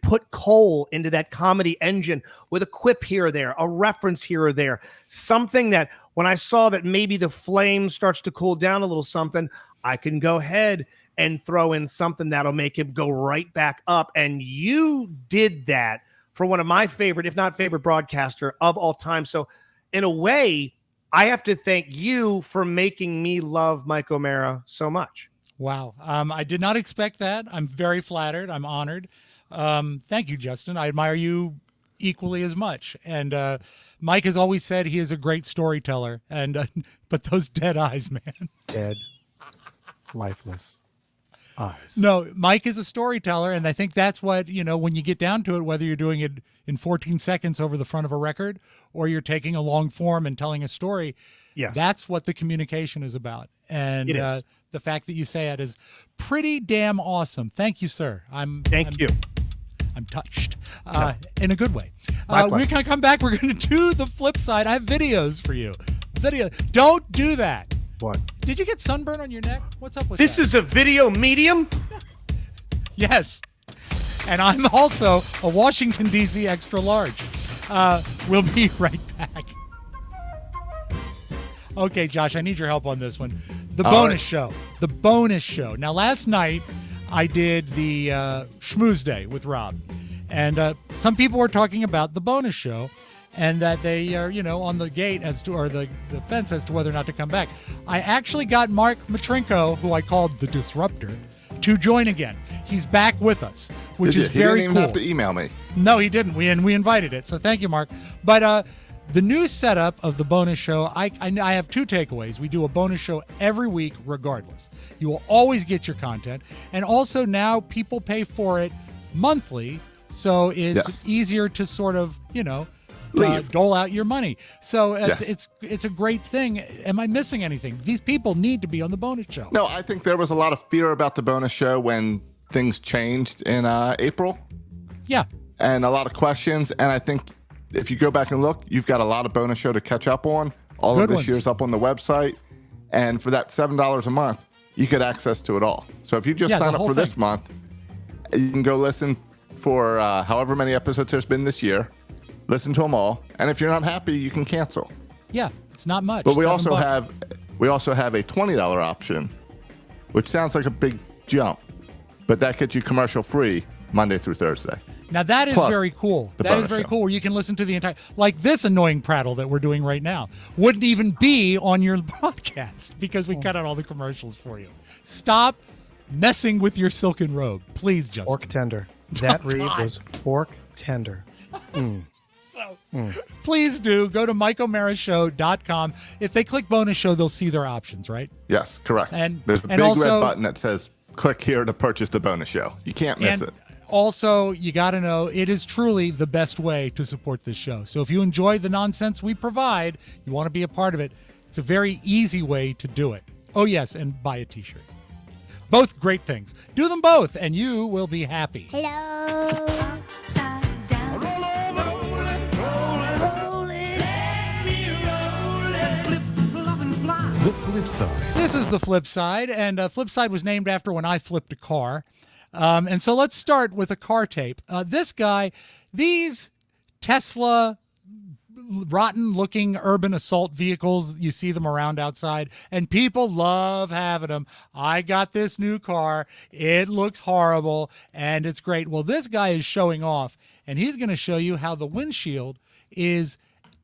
put coal into that comedy engine with a quip here or there, a reference here or there, something that when I saw that maybe the flame starts to cool down a little something, I can go ahead and throw in something that'll make him go right back up. And you did that for one of my favorite, if not favorite broadcaster of all time. So in a way, I have to thank you for making me love Mike O'Mara so much. Wow. I did not expect that. I'm very flattered. I'm honored. Thank you, Justin. I admire you equally as much. And Mike has always said he is a great storyteller. And but those dead eyes, man. Dead, lifeless eyes. No, Mike is a storyteller. And I think that's what, when you get down to it, whether you're doing it in 14 seconds over the front of a record or you're taking a long form and telling a story, yes, that's what the communication is about. And the fact that you say it is pretty damn awesome. Thank you, sir. Thank you. I'm touched in a good way. We're going to come back. We're going to do the flip side. I have videos for you. Don't do that. What? Did you get sunburn on your neck? What's up with this? That? This is a video medium? Yes. And I'm also a Washington, D.C. extra large. We'll be right back. Okay, Josh, I need your help on this one. The bonus show. The bonus show. Now, last night, I did the Schmooze Day with Rob. And some people were talking about the bonus show and that they are, on the gate or the fence as to whether or not to come back. I actually got Mark Matrinko, who I called the Disruptor, to join again. He's back with us, which is very cool. He didn't even have to email me. No, he didn't. We invited it. So thank you, Mark. But the new setup of the bonus show, I have two takeaways. We do a bonus show every week regardless. You will always get your content. And also now people pay for it monthly, so it's easier to sort of, dole out your money. So it's a great thing. Am I missing anything? These people need to be on the bonus show. No, I think there was a lot of fear about the bonus show when things changed in April. Yeah. And a lot of questions. And I think if you go back and look, you've got a lot of bonus show to catch up on. All of this year's up on the website. And for that $7 a month, you get access to it all. So if you just sign up for this month, you can go listen for however many episodes there's been this year. Listen to them all. And if you're not happy, you can cancel. Yeah, it's not much. But we also have a $20 option, which sounds like a big jump. But that gets you commercial free Monday through Thursday. Now, that is very cool. That is very cool, where you can listen to the entire, like this annoying prattle that we're doing right now, wouldn't even be on your broadcast because we cut out all the commercials for you. Stop messing with your silken robe. Please, Justin. Fork tender. That read was fork tender. Please do. Go to MikeO'MaraShow.com. If they click bonus show, they'll see their options, right? Yes, correct. And there's a big red button that says click here to purchase the bonus show. You can't miss it. Also, you got to know it is truly the best way to support this show. So if you enjoy the nonsense we provide, you want to be a part of it, it's a very easy way to do it. Oh, yes, and buy a T-shirt. Both great things. Do them both, and you will be happy. Hello. Upside down. The Flip Side. This is The Flip Side, and Flip Side was named after when I flipped a car. And so let's start with a car tape. This guy, these Tesla rotten-looking urban assault vehicles, you see them around outside, and people love having them. I got this new car. It looks horrible, and it's great. Well, this guy is showing off, and he's going to show you how the windshield is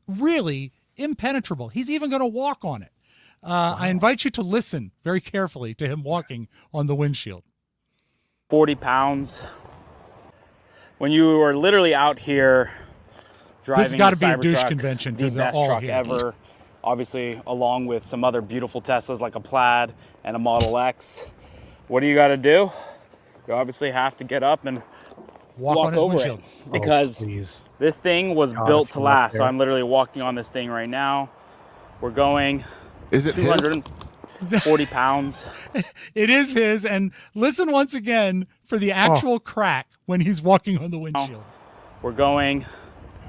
really impenetrable. He's even going to walk on it. I invite you to listen very carefully to him walking on the windshield. 40 pounds. When you are literally out here driving, this has got to be a Cybertruck, douche convention because the they're best all truck here. ever, obviously, along with some other beautiful Teslas like a Plaid and a Model X. What do you got to do? You obviously have to get up and Walk on his over windshield. it because this thing was built to last. So I'm literally walking on this thing right now. We're going. Is it 240 pounds? It is his, and listen once again for the actual crack when he's walking on the windshield. We're going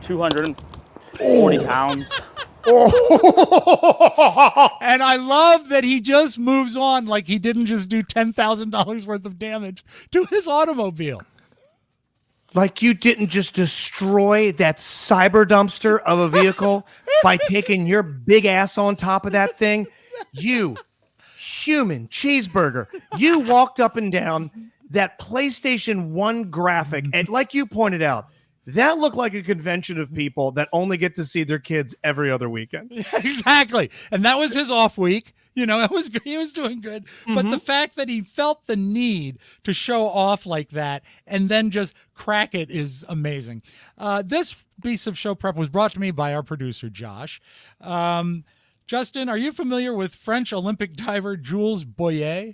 240 pounds. And I love that he just moves on like he didn't just do $10,000 worth of damage to his automobile. Like you didn't just destroy that cyber dumpster of a vehicle by taking your big ass on top of that thing. You human cheeseburger. You walked up and down that PlayStation 1 graphic. And like you pointed out, that looked like a convention of people that only get to see their kids every other weekend. Exactly. And that was his off week. You know, he was doing good. But the fact that he felt the need to show off like that and then just crack it is amazing. This piece of show prep was brought to me by our producer, Josh. Justin, are you familiar with French Olympic diver Jules Boyer?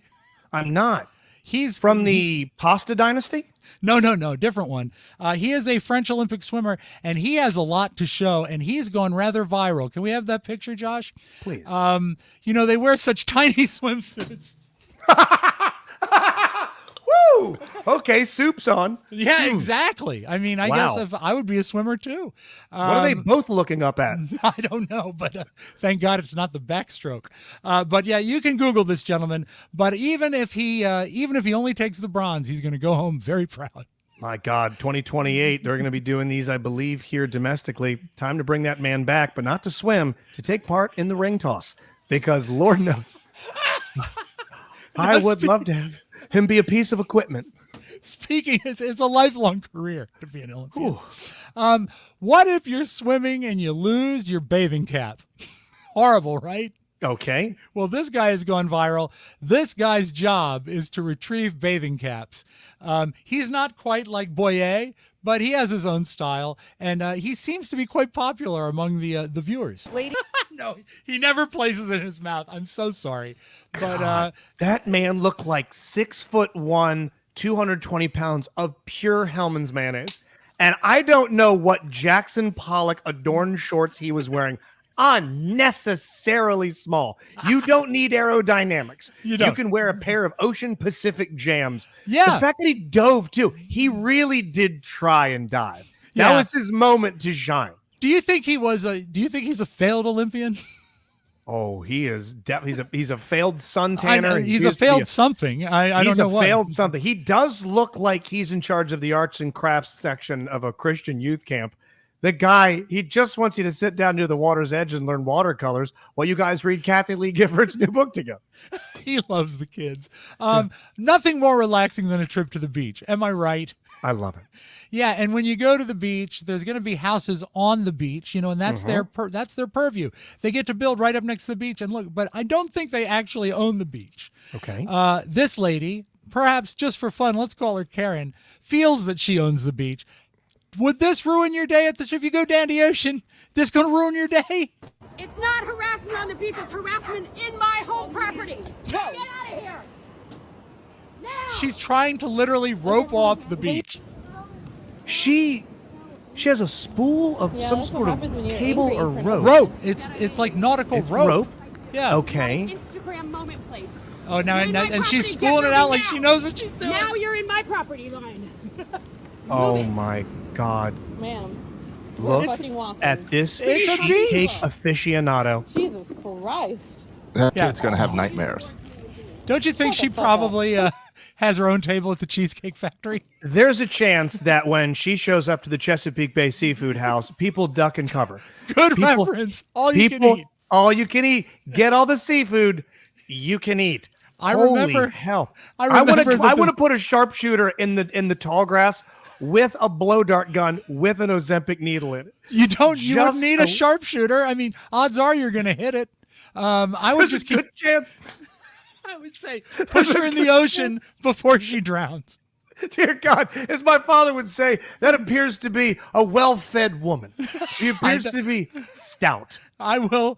I'm not. He's from the Pasta Dynasty? No, different one. He is a French Olympic swimmer, and he has a lot to show, and he's gone rather viral. Can we have that picture, Josh? Please. You know, they wear such tiny swimsuits. Woo! Okay, soup's on. Yeah, exactly. I mean, I guess if I would be a swimmer too. What are they both looking up at? I don't know, but thank God it's not the backstroke. But yeah, you can Google this gentleman. But even if he only takes the bronze, he's going to go home very proud. My God, 2028, they're going to be doing these, I believe, here domestically. Time to bring that man back, but not to swim, to take part in the ring toss. Because Lord knows, I would love to have him be a piece of equipment. Speaking, it's a lifelong career to be an Olympian. What if you're swimming and you lose your bathing cap? Horrible, right? Okay. Well, this guy has gone viral. This guy's job is to retrieve bathing caps. He's not quite like Boyer, but he has his own style, and he seems to be quite popular among the viewers. Lady? No, he never places it in his mouth. I'm so sorry. But God, that man looked like 6'1", 220 pounds of pure Hellman's mayonnaise. And I don't know what Jackson Pollock adorned shorts he was wearing. Unnecessarily small. You don't need aerodynamics. You can wear a pair of Ocean Pacific Jams. Yeah. The fact that he dove too, he really did try and dive. That was his moment to shine. Do you think he's a failed Olympian? Oh, he is. He's a failed suntanner. He's a failed something. I don't know what. He's a failed something. He does look like he's in charge of the arts and crafts section of a Christian youth camp. The guy, he just wants you to sit down near the water's edge and learn watercolors while you guys read Kathy Lee Gifford's new book together. He loves the kids. Nothing more relaxing than a trip to the beach. Am I right? I love it. Yeah, and when you go to the beach, there's going to be houses on the beach, and that's their purview. They get to build right up next to the beach and look, but I don't think they actually own the beach. Okay. This lady, perhaps just for fun, let's call her Karen, feels that she owns the beach. Would this ruin your day if you go down the ocean? This going to ruin your day? It's not harassment on the beach. It's harassment in my home property. Get out of here. Now. She's trying to literally rope off the beach. She has a spool of some sort of cable or rope. Rope. It's like nautical rope. Rope? Yeah. Okay. Instagram moment, please. Oh, now You're in my and she's property. Get spooling it out moving like she now. knows what she's doing. Now you're in my property line. Oh my God. Ma'am. Look fucking walking. at this It's a cheesecake beach. aficionado. Jesus Christ. That Yeah. kid's going to have nightmares. Don't you think she probably has her own table at the Cheesecake Factory? There's a chance that when she shows up to the Chesapeake Bay Seafood House, people duck and cover. Good People- reference. All you can People, eat. all you can eat. Get all the seafood you can eat. I Holy remember- hell. I I remember that want to put a sharpshooter in the tall grass with a blow dart gun with an Ozempic needle in it. You wouldn't Just need a sharpshooter. I mean, odds are you're going to hit it. I would There's just a keep. good chance. I would say push her in the ocean before she drowns. Dear God, as my father would say, that appears to be a well-fed woman. She appears to be stout. I will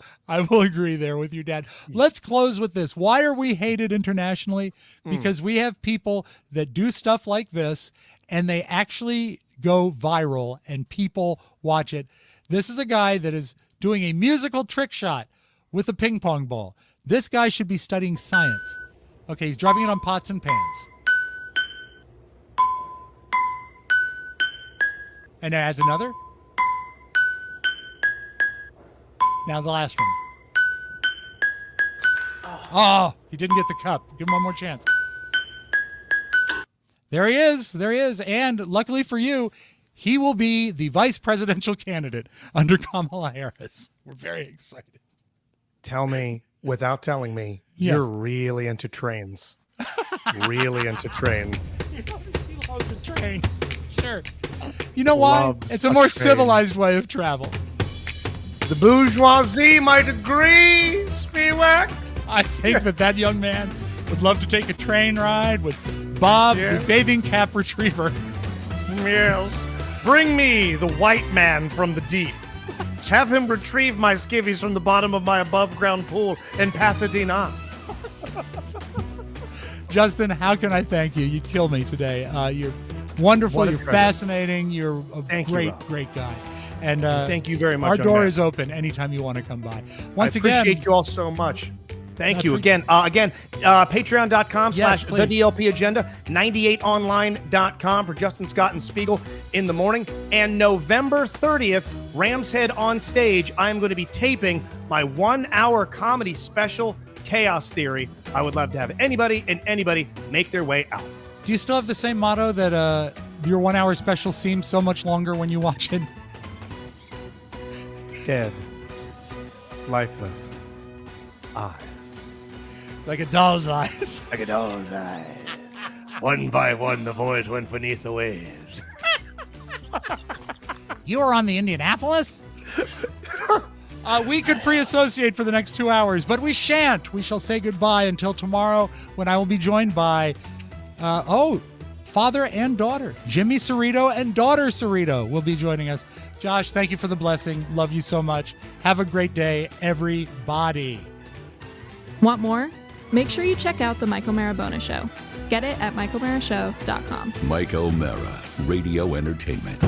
agree there with you, Dad. Let's close with this. Why are we hated internationally? Because we have people that do stuff like this and they actually go viral and people watch it. This is a guy that is doing a musical trick shot with a ping pong ball. This guy should be studying science. Okay, he's dropping it on pots and pans. And adds another. Now the last one. Oh, he didn't get the cup. Give him one more chance. There he is. There he is. And luckily for you, he will be the vice presidential candidate under Kamala Harris. We're very excited. Tell me, without telling me, Yes. you're really into trains. Really into trains. He loves a train. Sure. You know why? Loves It's a a more train. civilized way of travel. The bourgeoisie might agree, Spiewak. I think that young man would love to take a train ride with Bob, Yeah. the bathing cap retriever. Yes. Bring me the white man from the deep. Have him retrieve my skivvies from the bottom of my above-ground pool in Pasadena. Justin, how can I thank you? You kill me today. You're wonderful. What a You're treasure. fascinating. You're a Thank you, great, Rob. great guy. And Thank you very much. our young door man. is open anytime you want to come by. I Once appreciate again, you all so much. Thank Not you for- again. Patreon.com/the Yes, please. DLP Agenda, 98online.com for Justin Scott and Spiegel in the morning. And November 30th, Ram's Head on Stage, I am going to be taping my 1-hour comedy special, Chaos Theory. I would love to have anybody make their way out. do you still have the same motto that your 1 hour special seems so much longer when you watch it? Dead. Lifeless. Eyes. Like a doll's eyes. Like a doll's eye. One by one, the boys went beneath the waves. You were on the Indianapolis? We could free associate for the next 2 hours, but we shan't. We shall say goodbye until tomorrow when I will be joined by, father and daughter. Jimmy Cerrito and daughter Cerrito will be joining us. Josh, thank you for the blessing. Love you so much. Have a great day, everybody. Want more? Make sure you check out The Michael Marabona Show. Get it at michaelmarashow.com. Mike O'Mara, Radio Entertainment.